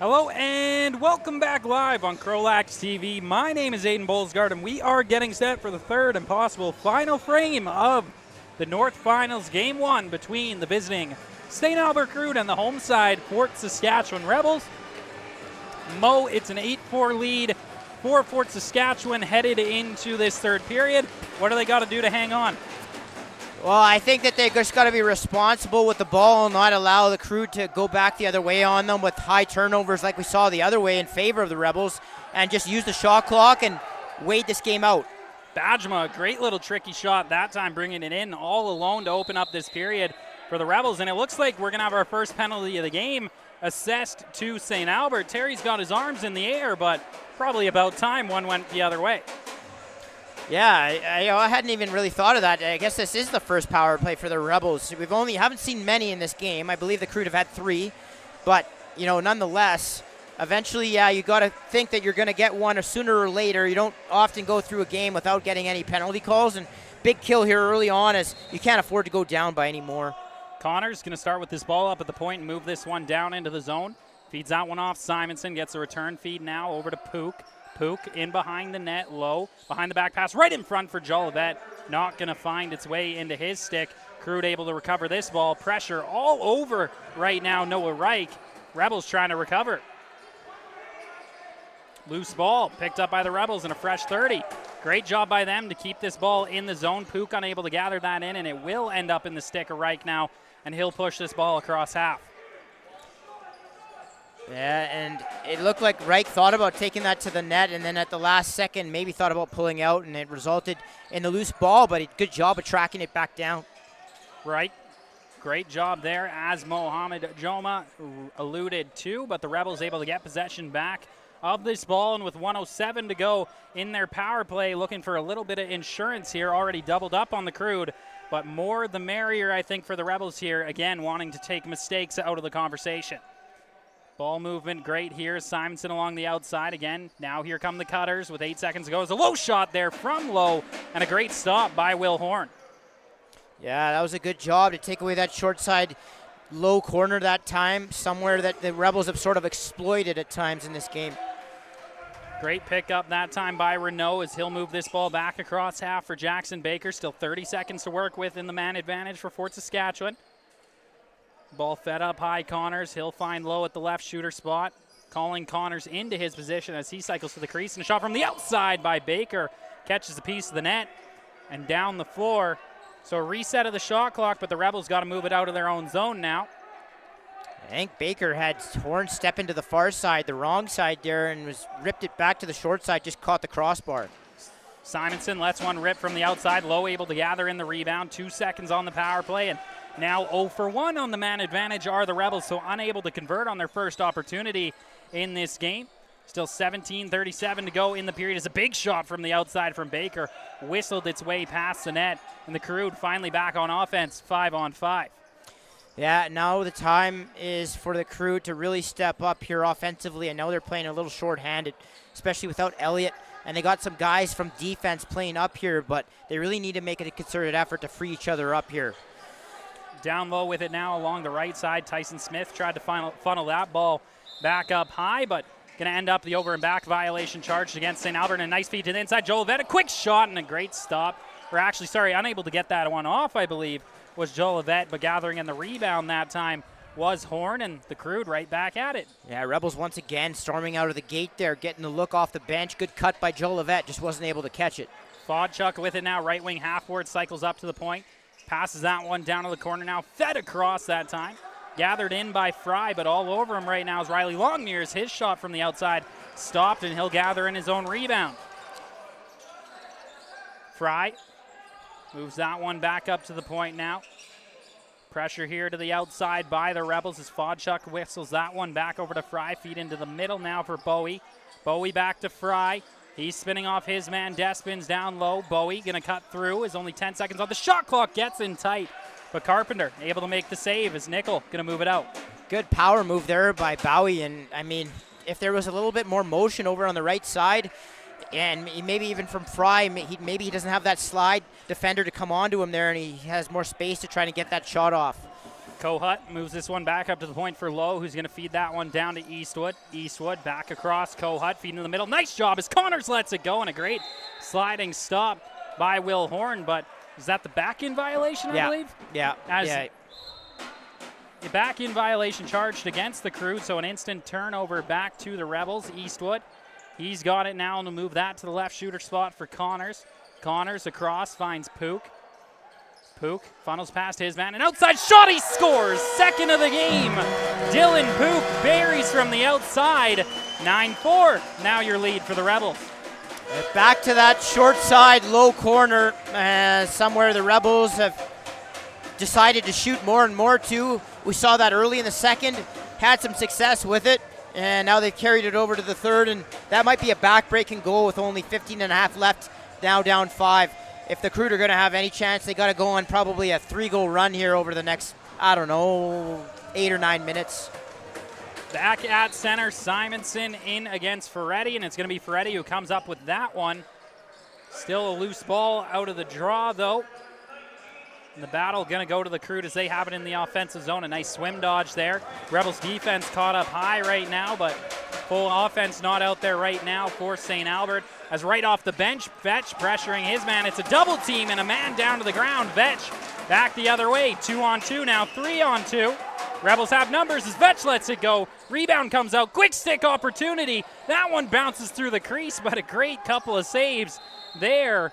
Hello and welcome back live on CROW LAX TV. My name is Aiden Bolsgaard, and we are getting set for the third and possible final frame of the North Finals Game 1 between the visiting St. Albert Crude and the home side Fort Saskatchewan Rebels. Mo, it's an 8-4 lead for Fort Saskatchewan headed into this third period. What do they got to do to hang on? Well, I think that they just got to be responsible with the ball and not allow the Crude to go back the other way on them with high turnovers like we saw the other way in favor of the Rebels, and just use the shot clock and wait this game out. Bajma, great little tricky shot that time, bringing it in all alone to open up this period for the Rebels, and it looks like we're going to have our first penalty of the game assessed to St. Albert. Terry's got his arms in the air, but probably about time one went the other way. Yeah, I hadn't even really thought of that. I guess this is the first power play for the Rebels. Haven't seen many in this game. I believe the Crude have had 3, but nonetheless, eventually, you got to think that you're going to get one sooner or later. You don't often go through a game without getting any penalty calls, and big kill here early on, as you can't afford to go down by any more. Connor's going to start with this ball up at the point and move this one down into the zone. Feeds that one off. Simonson gets a return feed now over to Pook. Pook in behind the net, low, behind the back pass, right in front for Jolivet. Not going to find its way into his stick. Crude able to recover this ball. Pressure all over right now, Noah Reich. Rebels trying to recover. Loose ball picked up by the Rebels and a fresh 30. Great job by them to keep this ball in the zone. Pook unable to gather that in, and it will end up in the stick of Reich now, and he'll push this ball across half. Yeah, and it looked like Reich thought about taking that to the net, and then at the last second maybe thought about pulling out, and it resulted in the loose ball, but good job of tracking it back down. Right. Great job there, as Mohamed Joma alluded to, but the Rebels able to get possession back of this ball, and with 1:07 to go in their power play, looking for a little bit of insurance here, already doubled up on the Crude, but more the merrier, I think, for the Rebels here, again, wanting to take mistakes out of the conversation. Ball movement great here. Simonson along the outside again. Now here come the Cutters with 8 seconds to go. It's a low shot there from low, and a great stop by Will Horn. Yeah, that was a good job to take away that short side low corner that time, somewhere that the Rebels have sort of exploited at times in this game. Great pickup that time by Renault as he'll move this ball back across half for Jackson Baker. Still 30 seconds to work with in the man advantage for Fort Saskatchewan. Ball fed up high, Connors. He'll find low at the left shooter spot. Calling Connors into his position as he cycles to the crease. And a shot from the outside by Baker. Catches a piece of the net and down the floor. So a reset of the shot clock, but the Rebels got to move it out of their own zone now. I think Baker had Horn step into the far side, the wrong side there, and ripped it back to the short side, just caught the crossbar. Simonson lets one rip from the outside. Low able to gather in the rebound. 2 seconds on the power play, and now 0 for 1 on the man advantage are the Rebels, so unable to convert on their first opportunity in this game. Still 17:37 to go in the period. It's a big shot from the outside from Baker. Whistled its way past the net, and the Crude finally back on offense, 5-on-5. Yeah, now the time is for the Crude to really step up here offensively. I know they're playing a little short-handed, especially without Elliott, and they got some guys from defense playing up here, but they really need to make a concerted effort to free each other up here. Down low with it now along the right side. Tyson Smith tried to funnel that ball back up high, but going to end up the over and back violation charged against St. Albert. And a nice feed to the inside. Jolivet, a quick shot and a great stop. Or actually, sorry, unable to get that one off, I believe, was Jolivet, but gathering in the rebound that time was Horn, and the Crude right back at it. Yeah, Rebels once again storming out of the gate there, getting the look off the bench. Good cut by Jolivet, just wasn't able to catch it. Fodchuk with it now, right wing half-ward, cycles up to the point. Passes that one down to the corner now, fed across that time. Gathered in by Fry, but all over him right now is Riley Longnears. His shot from the outside stopped, and he'll gather in his own rebound. Fry moves that one back up to the point now. Pressure here to the outside by the Rebels as Fodchuk whistles that one back over to Fry. Feed into the middle now for Bowie. Bowie back to Fry. He's spinning off his man. Despins down low. Bowie going to cut through. Is only 10 seconds on the shot clock. Gets in tight. But Carpenter able to make the save as Nickel going to move it out. Good power move there by Bowie. And, I mean, if there was a little bit more motion over on the right side, and maybe even from Fry, maybe he doesn't have that slide defender to come onto him there, and he has more space to try to get that shot off. Kohut moves this one back up to the point for Lowe, who's going to feed that one down to Eastwood. Eastwood back across. Kohut feeding in the middle. Nice job as Connors lets it go, and a great sliding stop by Will Horn. But is that the back-in violation, I believe? Yeah. A back-in violation charged against the Crude, so an instant turnover back to the Rebels. Eastwood, he's got it now to move that to the left shooter spot for Connors. Connors across, finds Pook. Pook funnels past his man, an outside shot, he scores! Second of the game. Dylan Pook buries from the outside. 9-4, now your lead for the Rebels. Back to that short side, low corner, somewhere the Rebels have decided to shoot more and more too. We saw that early in the second, had some success with it, and now they've carried it over to the third, and that might be a back-breaking goal with only 15 and a half left, now down 5. If the Crude are going to have any chance, they got to go on probably a 3-goal run here over the next, 8 or 9 minutes. Back at center, Simonson in against Ferretti, and it's going to be Ferretti who comes up with that one. Still a loose ball out of the draw, though. And the battle going to go to the Crude as they have it in the offensive zone. A nice swim dodge there. Rebels defense caught up high right now, but full offense not out there right now for St. Albert. As right off the bench, Vetch pressuring his man. It's a double team and a man down to the ground. Vetch back the other way. 2-on-2 now, 3-on-2. Rebels have numbers as Vetch lets it go. Rebound comes out. Quick stick opportunity. That one bounces through the crease, but a great couple of saves there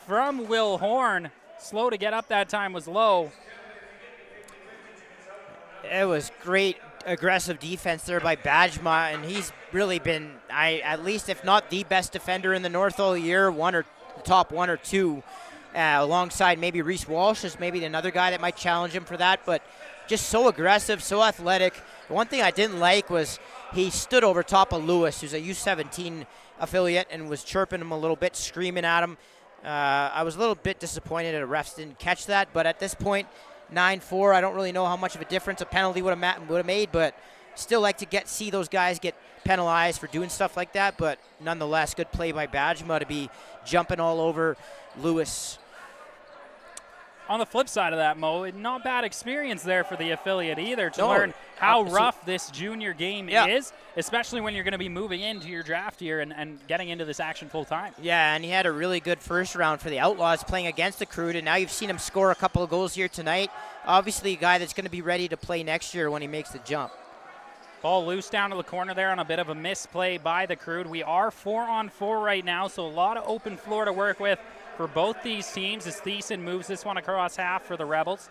from Will Horn. Slow to get up that time was Low. It was great aggressive defense there by Bajma, and he's really been, at least if not the best defender in the North all year, top one or two, alongside maybe Reese Walsh is maybe another guy that might challenge him for that, but just so aggressive, so athletic. The one thing I didn't like was he stood over top of Lewis, who's a U17 affiliate, and was chirping him a little bit, screaming at him. I was a little bit disappointed that the refs didn't catch that, but at this point, 9-4, I don't really know how much of a difference a penalty would have made, but still like to see those guys get penalized for doing stuff like that, but nonetheless, good play by Bajma to be jumping all over Lewis. On the flip side of that, Mo, not bad experience there for the affiliate either to learn how rough this junior game is, especially when you're going to be moving into your draft year and getting into this action full time. Yeah, and he had a really good first round for the Outlaws playing against the Crude, and now you've seen him score a couple of goals here tonight. Obviously a guy that's going to be ready to play next year when he makes the jump. Ball loose down to the corner there on a bit of a misplay by the Crude. We are 4-on-4 right now, so a lot of open floor to work with for both these teams as Thiessen moves this one across half for the Rebels.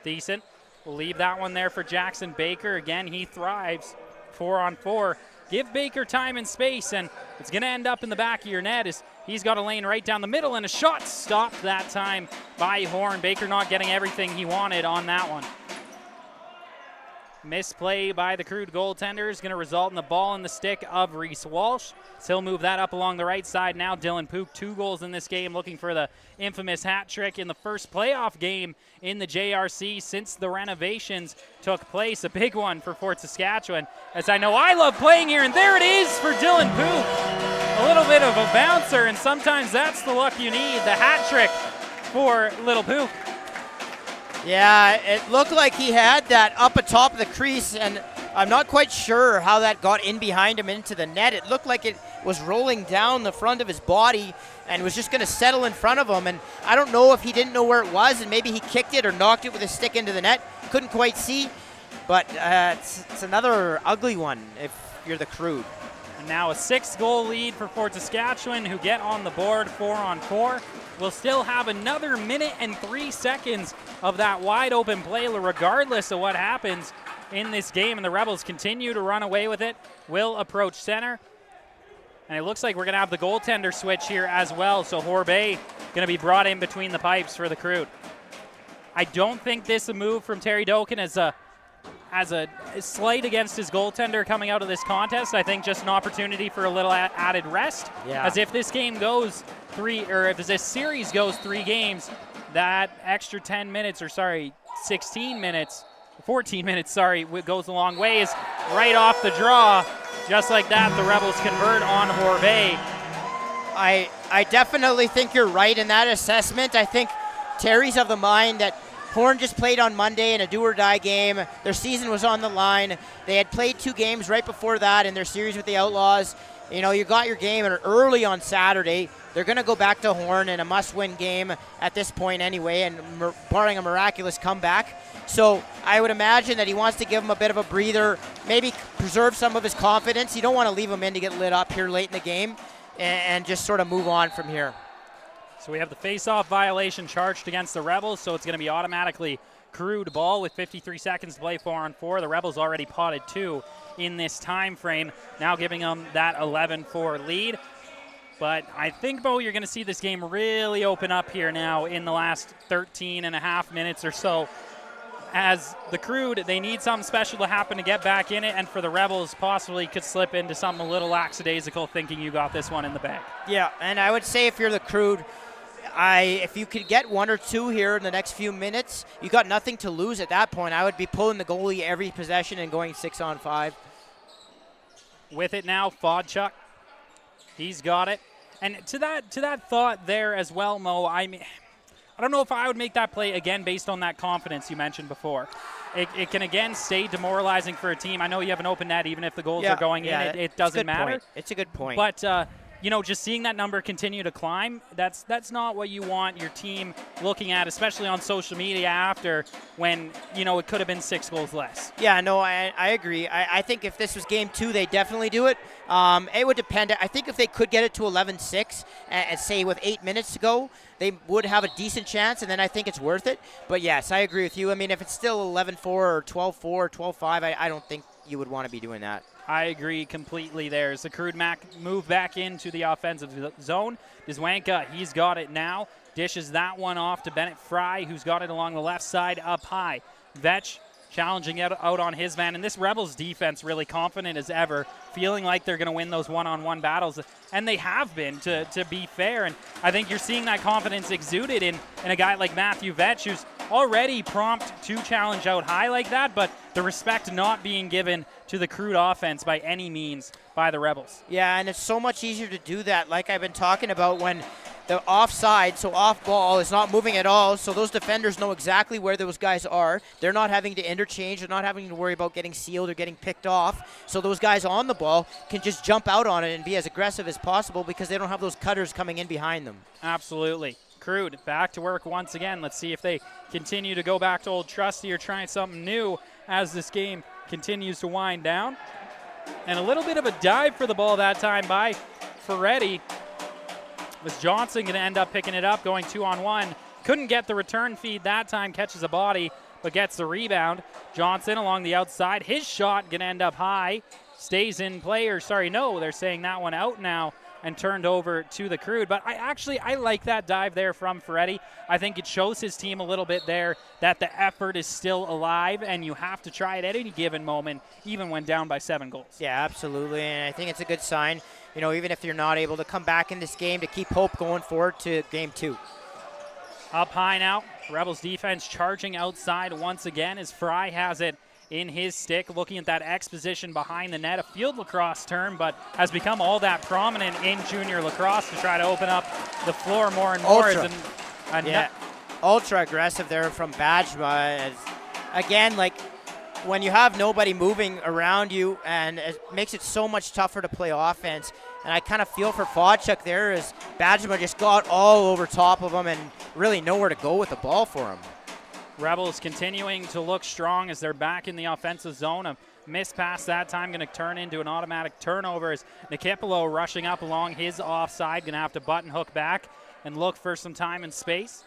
Thiessen will leave that one there for Jackson Baker. Again, he thrives 4-on-4. Give Baker time and space, and it's going to end up in the back of your net as he's got a lane right down the middle, and a shot stopped that time by Horn. Baker not getting everything he wanted on that one. Misplay by the Crude goaltender is going to result in the ball in the stick of Reese Walsh. So he'll move that up along the right side now. Dylan Pook, 2 goals in this game, looking for the infamous hat trick in the first playoff game in the JRC since the renovations took place. A big one for Fort Saskatchewan, as I know I love playing here, and there it is for Dylan Pook. A little bit of a bouncer, and sometimes that's the luck you need. The hat trick for little Pook. Yeah, it looked like he had that up atop of the crease, and I'm not quite sure how that got in behind him into the net. It looked like it was rolling down the front of his body and was just going to settle in front of him, and I don't know if he didn't know where it was, and maybe he kicked it or knocked it with his stick into the net. Couldn't quite see, but it's another ugly one if you're the Crude. And now a 6-goal lead for Fort Saskatchewan, who get on the board 4-on-4. We'll still have another minute and 3 seconds of that wide open play regardless of what happens in this game, and the Rebels continue to run away with it. Will approach center, and it looks like we're going to have the goaltender switch here as well, so Horbay going to be brought in between the pipes for the Crude. I don't think this a move from Terry Doken as a slight against his goaltender coming out of this contest. I think just an opportunity for a little added rest. Yeah. As if this game goes if this series goes 3 games, that extra 14 minutes, goes a long way. Is right off the draw. Just like that, the Rebels convert on Horbay. I definitely think you're right in that assessment. I think Terry's of the mind that Horn just played on Monday in a do-or-die game. Their season was on the line. They had played 2 games right before that in their series with the Outlaws. You know, you got your game early on Saturday. They're going to go back to Horn in a must-win game at this point anyway, and barring a miraculous comeback. So I would imagine that he wants to give him a bit of a breather, maybe preserve some of his confidence. You don't want to leave him in to get lit up here late in the game and just sort of move on from here. So we have the face-off violation charged against the Rebels, so it's going to be automatically Crude ball with 53 seconds to play 4-on-4. The Rebels already potted 2 in this time frame, now giving them that 11-4 lead. But I think, Bo, you're going to see this game really open up here now in the last 13 and a half minutes or so. As the Crude, they need something special to happen to get back in it, and for the Rebels, possibly could slip into something a little lackadaisical, thinking you got this one in the bag. Yeah, and I would say if you're the Crude, if you could get 1 or 2 here in the next few minutes, you got nothing to lose at that point. I would be pulling the goalie every possession and going 6-on-5. With it now, Fodchuk. He's got it. And to that thought there as well, Mo, I don't know if I would make that play again based on that confidence you mentioned before. It can, again, stay demoralizing for a team. I know you have an open net, even if the goals are going in. It doesn't matter. Point. It's a good point. But, you know, just seeing that number continue to climb, that's not what you want your team looking at, especially on social media after when, you know, it could have been 6 goals less. Yeah, no, I agree. I think if this was game 2, they'd definitely do it. It would depend. I think if they could get it to 11-6 and say with 8 minutes to go, they would have a decent chance, and then I think it's worth it. But, yes, I agree with you. I mean, if it's still 11-4 or 12-4 or 12-5, I don't think you would want to be doing that. I agree completely there. As the Crude move back into the offensive zone. Dzwanka, he's got it now. Dishes that one off to Bennett Fry, who's got it along the left side up high. Vetch challenging it out on his man. And this Rebels defense really confident as ever, feeling like they're going to win those one-on-one battles. And they have been, to be fair. And I think you're seeing that confidence exuded in a guy like Matthew Vetch, who's already prompt to challenge out high like that, but the respect not being given to the Crude offense by any means by the Rebels. Yeah, and it's so much easier to do that, like I've been talking about, when the offside, so off ball, is not moving at all, so those defenders know exactly where those guys are. They're not having to interchange. They're not having to worry about getting sealed or getting picked off. So those guys on the ball can just jump out on it and be as aggressive as possible because they don't have those cutters coming in behind them. Absolutely. Crude back to work once again. Let's see if they continue to go back to old trusty or trying something new as this game continues to wind down. And a little bit of a dive for the ball that time by Ferretti. Was Johnson going to end up picking it up, going 2-on-1. Couldn't get the return feed that time, catches a body, but gets the rebound. Johnson along the outside. His shot going to end up high. Stays in play, or sorry, no, they're saying that one out now and turned over to the Crude. But I like that dive there from Ferretti. I think it shows his team a little bit there that the effort is still alive, and you have to try it at any given moment, even when down by 7 goals. Yeah, absolutely, and I think it's a good sign, you know, even if you're not able to come back in this game, to keep hope going forward to game 2. Up high now, Rebels defense charging outside once again as Fry has it in his stick, looking at that X position behind the net, a field lacrosse term, but has become all that prominent in junior lacrosse to try to open up the floor more and more. Ultra aggressive there from Bajma. Again, like, when you have nobody moving around you, and it makes it so much tougher to play offense. And I kind of feel for Fodchuk there as Bajma just got all over top of him and really nowhere to go with the ball for him. Rebels continuing to look strong as they're back in the offensive zone. A missed pass that time going to turn into an automatic turnover as Nikipolo rushing up along his offside. Going to have to button hook back and look for some time and space.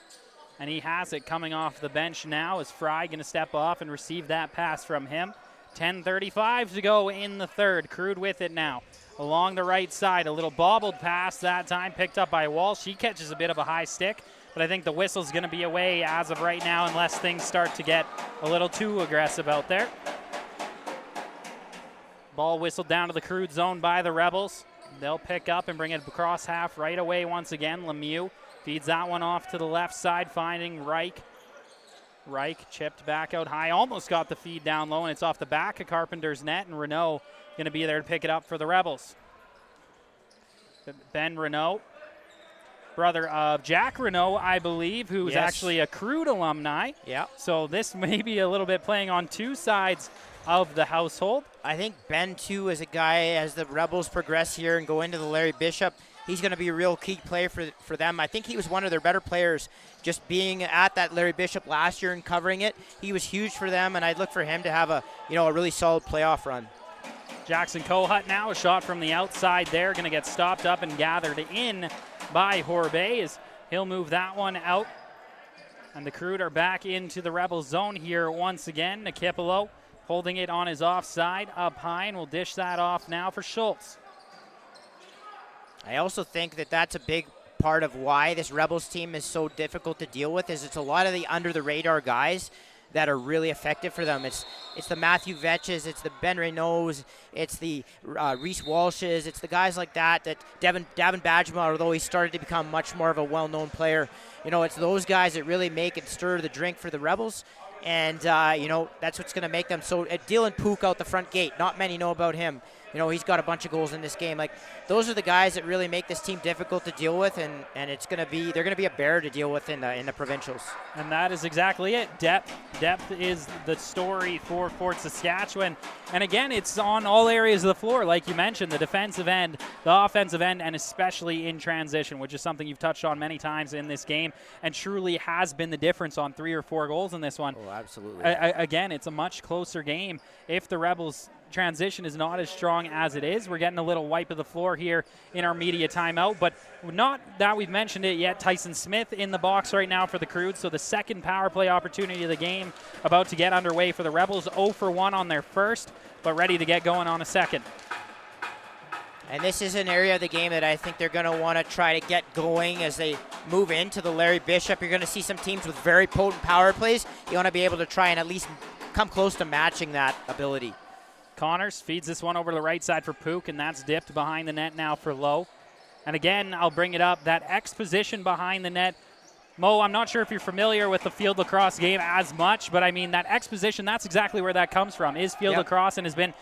And he has it coming off the bench now as Fry going to step off and receive that pass from him. 10:35 to go in the third. Crude with it now. Along the right side, a little bobbled pass that time picked up by Walsh. He catches a bit of a high stick, but I think the whistle's going to be away as of right now unless things start to get a little too aggressive out there. Ball whistled down to the Crude zone by the Rebels. They'll pick up and bring it across half right away once again. Lemieux feeds that one off to the left side, finding Reich. Reich chipped back out high, almost got the feed down low, and it's off the back of Carpenter's net, and Renault going to be there to pick it up for the Rebels. Ben Renault brother of Jack Renault, I believe, who is actually a Crude alumni. Yeah. So this may be a little bit playing on two sides of the household. I think Ben, too, is a guy, as the Rebels progress here and go into the Larry Bishop, he's going to be a real key player for them. I think he was one of their better players just being at that Larry Bishop last year and covering it. He was huge for them, and I'd look for him to have a really solid playoff run. Jackson Kohut now, a shot from the outside there, going to get stopped up and gathered in by Horbay as he'll move that one out. And the Crude are back into the Rebel zone here once again. Nikipolo holding it on his offside up high, and we'll dish that off now for Schultz. I also think that that's a big part of why this Rebels team is so difficult to deal with, is it's a lot of the under-the-radar guys that are really effective for them. It's the Matthew Vetches, it's the Ben Renaults, it's the Reese Walshes, it's the guys like that Davin Badgema, although he started to become much more of a well-known player. It's those guys that really make and stir the drink for the Rebels. And, that's what's going to make them so. Dylan Pook out the front gate, not many know about him. He's got a bunch of goals in this game. Like, those are the guys that really make this team difficult to deal with, and they're going to be a bear to deal with in the provincials. And that is exactly it. Depth is the story for Fort Saskatchewan. And again, it's on all areas of the floor, like you mentioned, the defensive end, the offensive end, and especially in transition, which is something you've touched on many times in this game, and truly has been the difference on 3 or 4 goals in this one. Oh, absolutely. Again, it's a much closer game if the Rebels' transition is not as strong as it is. We're getting a little wipe of the floor here in our media timeout, but not that we've mentioned it yet. Tyson Smith in the box right now for the Crude, so the second power play opportunity of the game about to get underway for the Rebels. 0 for 1 on their first, but ready to get going on a second. And this is an area of the game that I think they're going to want to try to get going as they move into the Larry Bishop. You're going to see some teams with very potent power plays. You want to be able to try and at least come close to matching that ability. Connors feeds this one over to the right side for Pook, and that's dipped behind the net now for Lowe. And again, I'll bring it up, that X position behind the net. Mo, I'm not sure if you're familiar with the field lacrosse game as much, but I mean, that X position, that's exactly where that comes from, is field lacrosse, and has been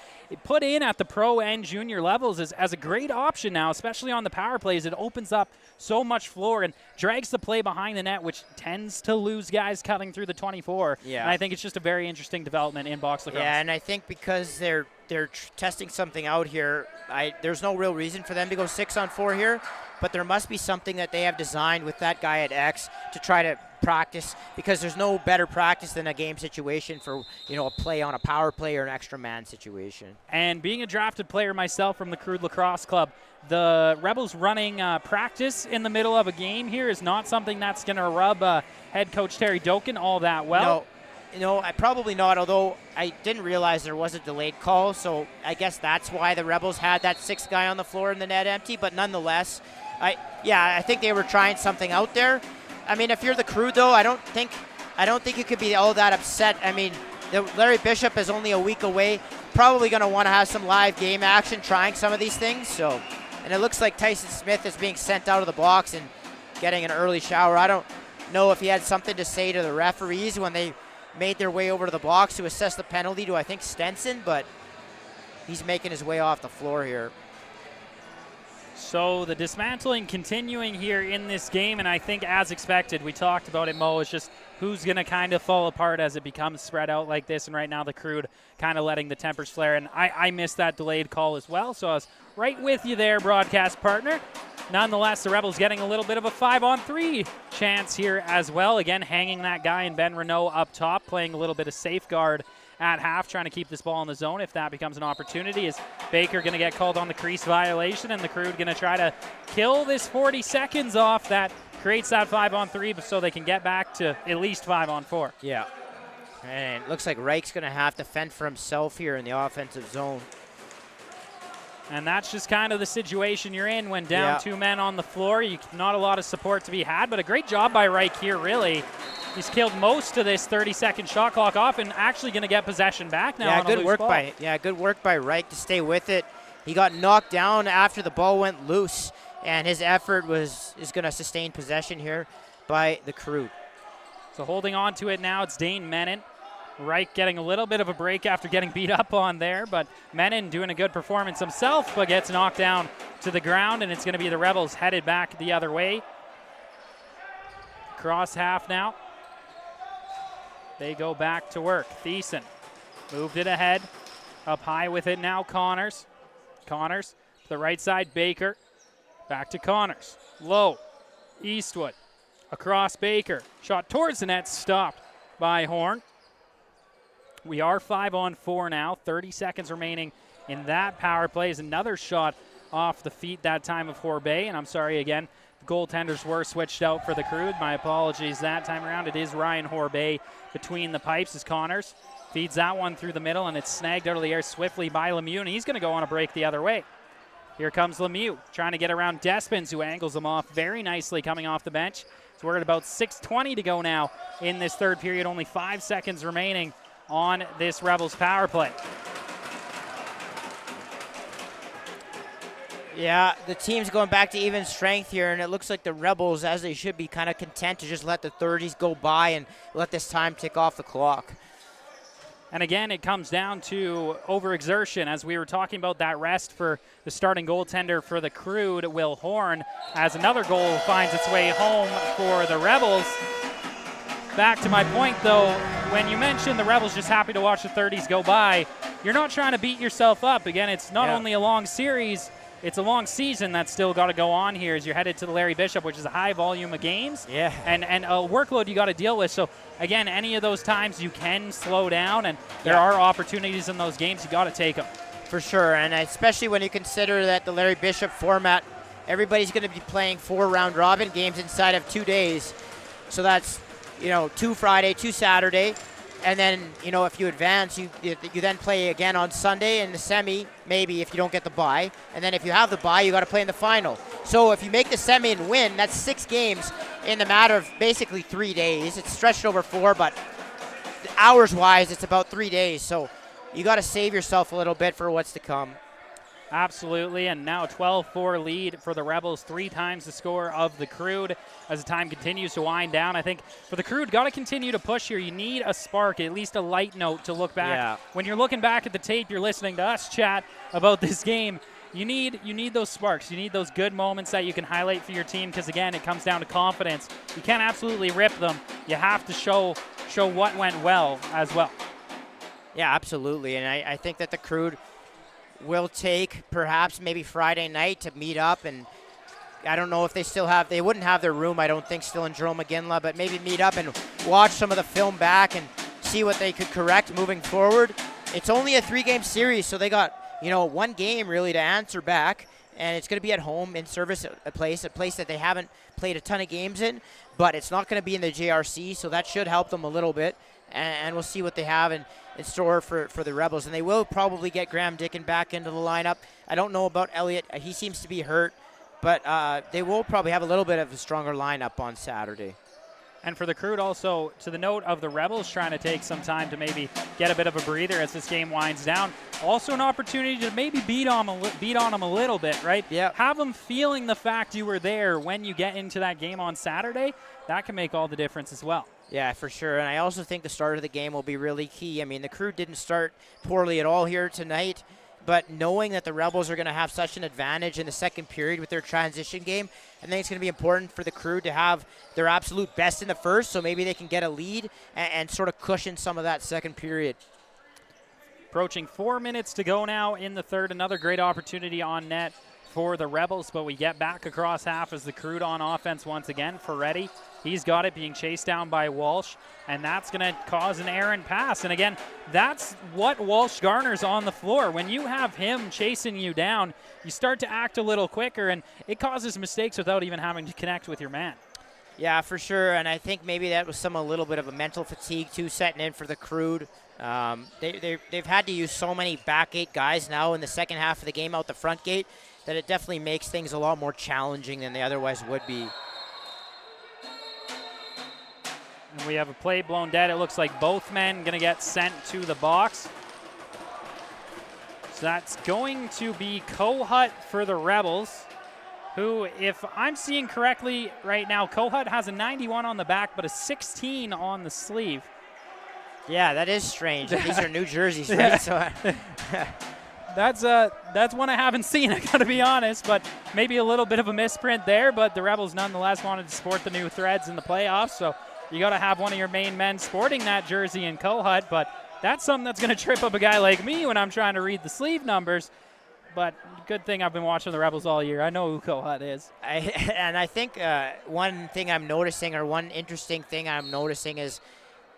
put in at the pro and junior levels as a great option now, especially on the power plays. It opens up so much floor and drags the play behind the net, which tends to lose guys cutting through the 24. Yeah. And I think it's just a very interesting development in box lacrosse. Yeah, and I think because they're testing something out here, there's no real reason for them to go 6-on-4 here, but there must be something that they have designed with that guy at X to try to practice, because there's no better practice than a game situation for, a play on a power play or an extra man situation. And being a drafted player myself from the Crude Lacrosse Club, the Rebels running practice in the middle of a game here is not something that's going to rub head coach Terry Doken all that well. No, probably not, although I didn't realize there was a delayed call, so I guess that's why the Rebels had that 6th guy on the floor and the net empty, but nonetheless, I think they were trying something out there. I mean, if you're the Crude, though, I don't think you could be all that upset. I mean, Larry Bishop is only a week away, probably going to want to have some live game action trying some of these things, so. And it looks like Tyson Smith is being sent out of the box and getting an early shower. I don't know if he had something to say to the referees when they made their way over to the box to assess the penalty to, I think, Stenson, but he's making his way off the floor here. So the dismantling continuing here in this game, and I think as expected, we talked about it, Mo, it's just who's going to kind of fall apart as it becomes spread out like this, and right now the Crude kind of letting the tempers flare, and I missed that delayed call as well, so I was right with you there, broadcast partner. Nonetheless, the Rebels getting a little bit of a 5-on-3 chance here as well. Again, hanging that guy in Ben Renault up top, playing a little bit of safeguard at half, trying to keep this ball in the zone if that becomes an opportunity. Is Baker going to get called on the crease violation, and the Crude going to try to kill this 40 seconds off that creates that 5-on-3 so they can get back to at least 5-on-4. Yeah. And it looks like Reich's going to have to fend for himself here in the offensive zone. And that's just kind of the situation you're in when down 2 men on the floor. Not a lot of support to be had, but a great job by Reich here, really. He's killed most of this 30-second shot clock off and actually going to get possession back now. Yeah, good work by Reich to stay with it. He got knocked down after the ball went loose, and his effort is going to sustain possession here by the Crude. So holding on to it now, it's Dane Menon. Reich getting a little bit of a break after getting beat up on there, but Menon doing a good performance himself, but gets knocked down to the ground, and it's going to be the Rebels headed back the other way. Cross half now. They go back to work. Thiessen moved it ahead. Up high with it now, Connors. Connors, to the right side, Baker. Back to Connors. Low. Eastwood. Across Baker. Shot towards the net, stopped by Horn. We are 5-on-4 now. 30 seconds remaining in that power play. Is another shot off the feet that time of Horbay. And I'm sorry again, the goaltenders were switched out for the Crude. My apologies that time around. It is Ryan Horbay between the pipes as Connors feeds that one through the middle, and it's snagged out of the air swiftly by Lemieux, and he's going to go on a break the other way. Here comes Lemieux trying to get around Despins, who angles him off very nicely coming off the bench. So we're at about 6:20 to go now in this third period. Only 5 seconds remaining on this Rebels power play. Yeah, the team's going back to even strength here, and it looks like the Rebels, as they should be, kind of content to just let the 30s go by and let this time tick off the clock. And again, it comes down to overexertion, as we were talking about that rest for the starting goaltender for the Crude, Will Horn, as another goal finds its way home for the Rebels. Back to my point, though, when you mentioned the Rebels just happy to watch the 30s go by, you're not trying to beat yourself up. Again, it's not only a long series, it's a long season that's still got to go on here as you're headed to the Larry Bishop, which is a high volume of games and a workload you got to deal with. So, again, any of those times you can slow down, and there are opportunities in those games. You got to take them. For sure, and especially when you consider that the Larry Bishop format, everybody's going to be playing 4 round-robin games inside of 2 days. So that's, 2 Friday, 2 Saturday. And then, if you advance, you then play again on Sunday in the semi, maybe if you don't get the bye. And then if you have the bye, you got to play in the final. So if you make the semi and win, that's 6 games in the matter of basically 3 days. It's stretched over 4, but hours-wise, it's about 3 days. So you got to save yourself a little bit for what's to come. Absolutely, and now a 12-4 lead for the Rebels, 3 times the score of the Crude as the time continues to wind down. I think for the Crude, got to continue to push here. You need a spark, at least a light note to look back. Yeah. When you're looking back at the tape, you're listening to us chat about this game. You need those sparks. You need those good moments that you can highlight for your team because, again, it comes down to confidence. You can't absolutely rip them. You have to show what went well as well. Yeah, absolutely, and I think that the Crude will take perhaps maybe Friday night to meet up, and I don't know if they wouldn't have their room, I don't think, still in Jerome McGinley, but maybe meet up and watch some of the film back and see what they could correct moving forward. It's only a 3-game series, so they got, 1 game really to answer back, and it's going to be at home in service, a place that they haven't played a ton of games in, but it's not going to be in the JRC, so that should help them a little bit, and we'll see what they have in store for the Rebels. And they will probably get Graham Dickin back into the lineup. I don't know about Elliott. He seems to be hurt, but they will probably have a little bit of a stronger lineup on Saturday. And for the Crude also, to the note of the Rebels trying to take some time to maybe get a bit of a breather as this game winds down. Also an opportunity to maybe beat on them a little bit, right? Yeah. Have them feeling the fact you were there when you get into that game on Saturday. That can make all the difference as well. Yeah, for sure. And I also think the start of the game will be really key. I mean, the Crude didn't start poorly at all here tonight, but knowing that the Rebels are going to have such an advantage in the second period with their transition game, I think it's going to be important for the Crude to have their absolute best in the first, so maybe they can get a lead and sort of cushion some of that second period. Approaching 4 minutes to go now in the third. Another great opportunity on net for the Rebels, but we get back across half as the Crude on offense once again. Ferretti, he's got it, being chased down by Walsh, and that's going to cause an errant pass. And again, that's what Walsh garners on the floor. When you have him chasing you down, you start to act a little quicker, and it causes mistakes without even having to connect with your man. Yeah, for sure, and I think maybe that was a little bit of a mental fatigue, too, setting in for the Crude. They've had to use so many back gate guys now in the second half of the game out the front gate that it definitely makes things a lot more challenging than they otherwise would be. And we have a play blown dead. It looks like both men going to get sent to the box. So that's going to be Kohut for the Rebels, who, if I'm seeing correctly right now, Kohut has a 91 on the back but a 16 on the sleeve. Yeah, that is strange. These are new jerseys, right? So, That's one I haven't seen, I gotta be honest, but maybe a little bit of a misprint there, but the Rebels nonetheless wanted to sport the new threads in the playoffs, so you gotta have one of your main men sporting that jersey in Kohut, but that's something that's gonna trip up a guy like me when I'm trying to read the sleeve numbers. But good thing I've been watching the Rebels all year. I know who Kohut is. I think one thing I'm noticing, or one interesting thing I'm noticing, is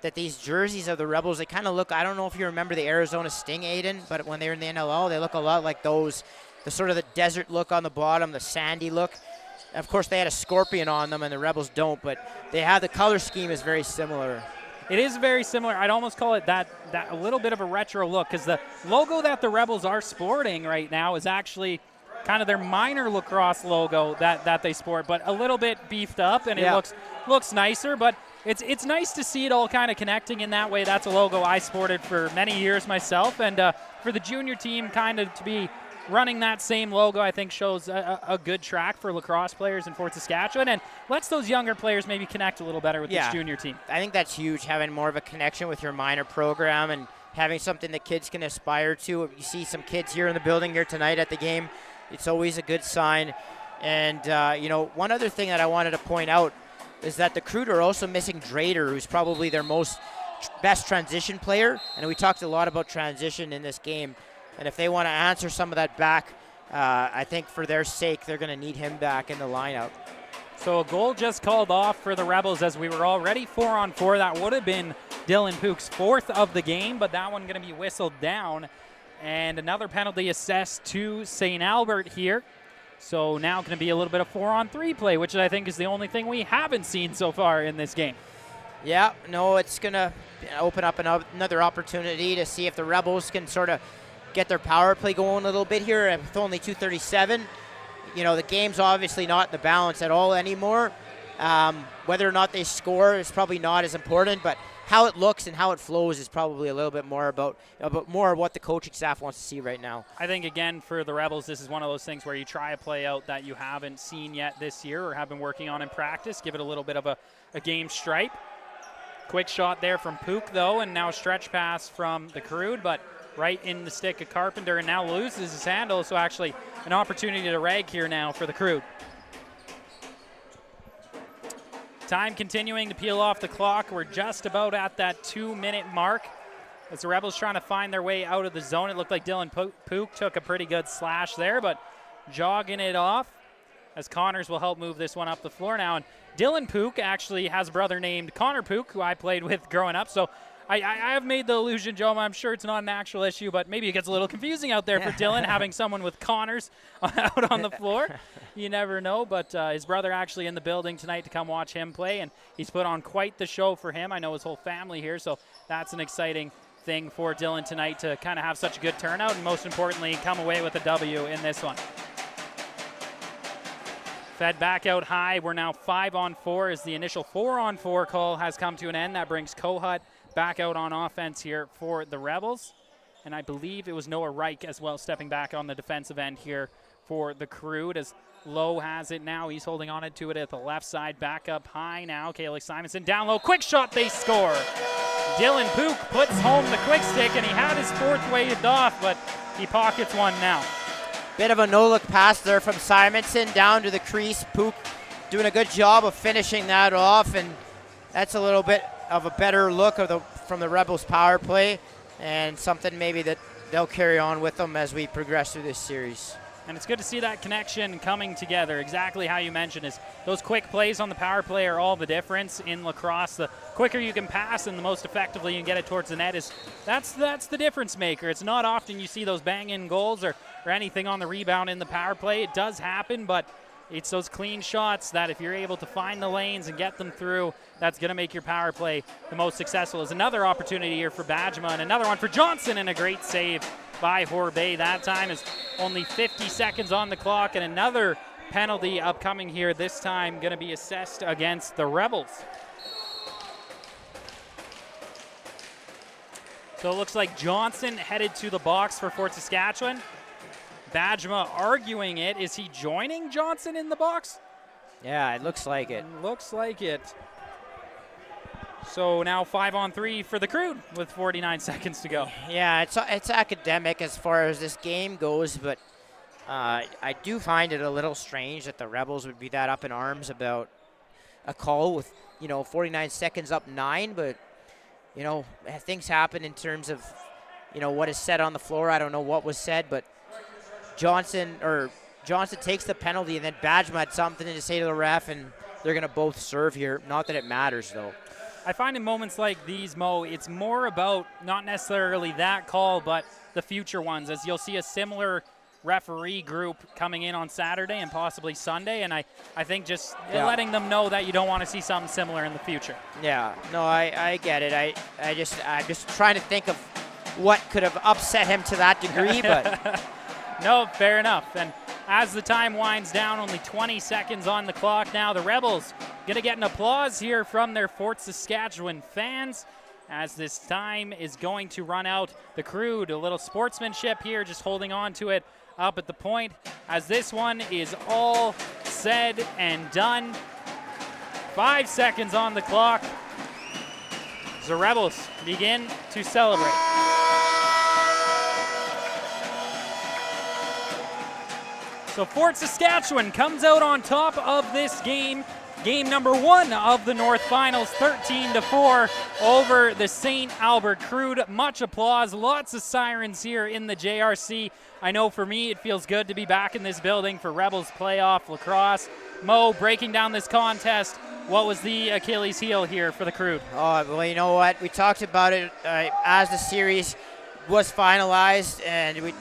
that these jerseys of the Rebels, they kind of look, I don't know if you remember the Arizona Sting, Aiden, but when they were in the NLL, they look a lot like those, the sort of the desert look on the bottom, the sandy look. Of course, they had a scorpion on them, and the Rebels don't, but they have the color scheme is very similar. It is very similar. I'd almost call it that a little bit of a retro look, because the logo that the Rebels are sporting right now is actually kind of their minor lacrosse logo that they sport, but a little bit beefed up, and it looks nicer. But it's nice to see it all kind of connecting in that way. That's a logo I sported for many years myself, and for the junior team kind of to be running that same logo, I think shows a good track for lacrosse players in Fort Saskatchewan, and lets those younger players maybe connect a little better with this junior team. I think that's huge, having more of a connection with your minor program and having something that kids can aspire to. If you see some kids here in the building here tonight at the game, it's always a good sign. And, one other thing that I wanted to point out is that the Crude are also missing Drader, who's probably their best transition player, and we talked a lot about transition in this game. And if they want to answer some of that back, I think for their sake, they're going to need him back in the lineup. So a goal just called off for the Rebels as we were already 4-on-4. That would have been Dylan Pook's 4th of the game, but that one going to be whistled down. And another penalty assessed to St. Albert here. So now going to be a little bit of 4-on-3 play, which I think is the only thing we haven't seen so far in this game. Yeah, no, it's going to open up another opportunity to see if the Rebels can sort of get their power play going a little bit here with only 2:37. The game's obviously not in the balance at all anymore. Whether or not they score is probably not as important, but how it looks and how it flows is probably a little bit more about more of what the coaching staff wants to see right now. I think, again, for the Rebels, this is one of those things where you try a play out that you haven't seen yet this year or have been working on in practice, give it a little bit of a game stripe. Quick shot there from Pook, though, and now a stretch pass from the Crude, but right in the stick of Carpenter, and now loses his handle, so actually an opportunity to rag here now for the Crude. Time continuing to peel off the clock. We're just about at that 2-minute mark as the Rebels trying to find their way out of the zone. It looked like Dylan Pook took a pretty good slash there, but jogging it off as Connors will help move this one up the floor now. And Dylan Pook actually has a brother named Connor Pook, who I played with growing up, so I have made the illusion, Joe. I'm sure it's not an actual issue, but maybe it gets a little confusing out there for Dylan, having someone with Connors out on the floor. You never know, but his brother actually in the building tonight to come watch him play, and he's put on quite the show for him. I know his whole family here, so that's an exciting thing for Dylan tonight to kind of have such a good turnout, and most importantly, come away with a W in this one. Fed back out high. We're now 5-on-4 as the initial 4-on-4 call has come to an end. That brings Kohut back out on offense here for the Rebels. And I believe it was Noah Reich as well stepping back on the defensive end here for the Crude as Lowe has it now. He's holding on to it at the left side. Back up high now. Kalik Simonson down low. Quick shot. They score. Dylan Pook puts home the quick stick, and he had his 4th waved off, but he pockets one now. Bit of a no-look pass there from Simonson down to the crease. Pook doing a good job of finishing that off, and that's a little bit of a better look from the Rebels power play, and something maybe that they'll carry on with them as we progress through this series. And it's good to see that connection coming together. Exactly how you mentioned is those quick plays on the power play are all the difference in lacrosse. The quicker you can pass and the most effectively you can get it towards the net that's the difference maker. It's not often you see those bang-in goals or anything on the rebound in the power play. It does happen, but it's those clean shots that if you're able to find the lanes and get them through, that's going to make your power play the most successful. There's another opportunity here for Bajma and another one for Johnson, and a great save by Horbay. That time is only 50 seconds on the clock, and another penalty upcoming here, this time going to be assessed against the Rebels. So it looks like Johnson headed to the box for Fort Saskatchewan. Bajma arguing it. Is he joining Johnson in the box? Yeah, it looks like it. Looks like it. So now 5-on-3 for the Crude with 49 seconds to go. Yeah, it's academic as far as this game goes, but I do find it a little strange that the Rebels would be that up in arms about a call with, 49 seconds up 9, but, things happen in terms of, what is said on the floor. I don't know what was said, but Johnson takes the penalty, and then Badgema had something to say to the ref, and they're going to both serve here. Not that it matters, though. I find in moments like these, Mo, it's more about not necessarily that call, but the future ones, as you'll see a similar referee group coming in on Saturday and possibly Sunday, and I think just letting them know that you don't want to see something similar in the future. Yeah, no, I get it. I'm just trying to think of what could have upset him to that degree, but no, fair enough. And as the time winds down, only 20 seconds on the clock now, the Rebels going to get an applause here from their Fort Saskatchewan fans as this time is going to run out. The Crude, a little sportsmanship here, just holding on to it up at the point as this one is all said and done. 5 seconds on the clock. The Rebels begin to celebrate. So Fort Saskatchewan comes out on top of this game. Game number 1 of the North Finals, 13-4 over the St. Albert Crude. Much applause, lots of sirens here in the JRC. I know for me it feels good to be back in this building for Rebels playoff lacrosse. Mo, breaking down this contest, what was the Achilles heel here for the Crude? Oh, well, you know what? We talked about it as the series was finalized, and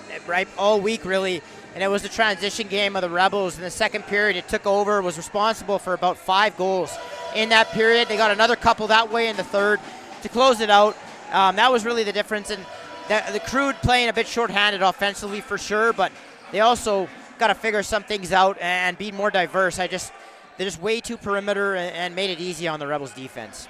all week really. And it was the transition game of the Rebels. In the second period, it took over, was responsible for about 5 goals in that period. They got another couple that way in the third to close it out. That was really the difference. And the Crude playing a bit shorthanded offensively for sure, but they also got to figure some things out and be more diverse. They're just way too perimeter and made it easy on the Rebels defense.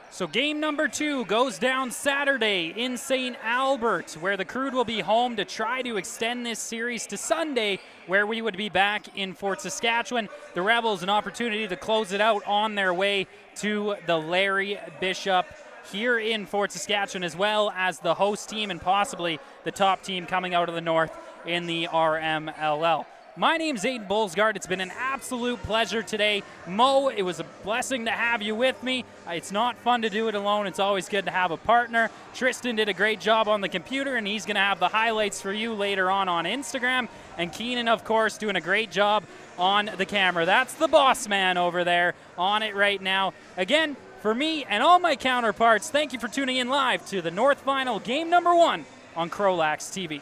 So game number 2 goes down Saturday in St. Albert, where the Crude will be home to try to extend this series to Sunday, where we would be back in Fort Saskatchewan. The Rebels an opportunity to close it out on their way to the Larry Bishop here in Fort Saskatchewan, as well as the host team and possibly the top team coming out of the north in the RMLL. My name's Aiden Bolsgaard. It's been an absolute pleasure today. Mo, it was a blessing to have you with me. It's not fun to do it alone. It's always good to have a partner. Tristan did a great job on the computer, and he's going to have the highlights for you later on Instagram. And Keenan, of course, doing a great job on the camera. That's the boss man over there on it right now. Again, for me and all my counterparts, thank you for tuning in live to the North Final game number 1 on CROW LAX TV.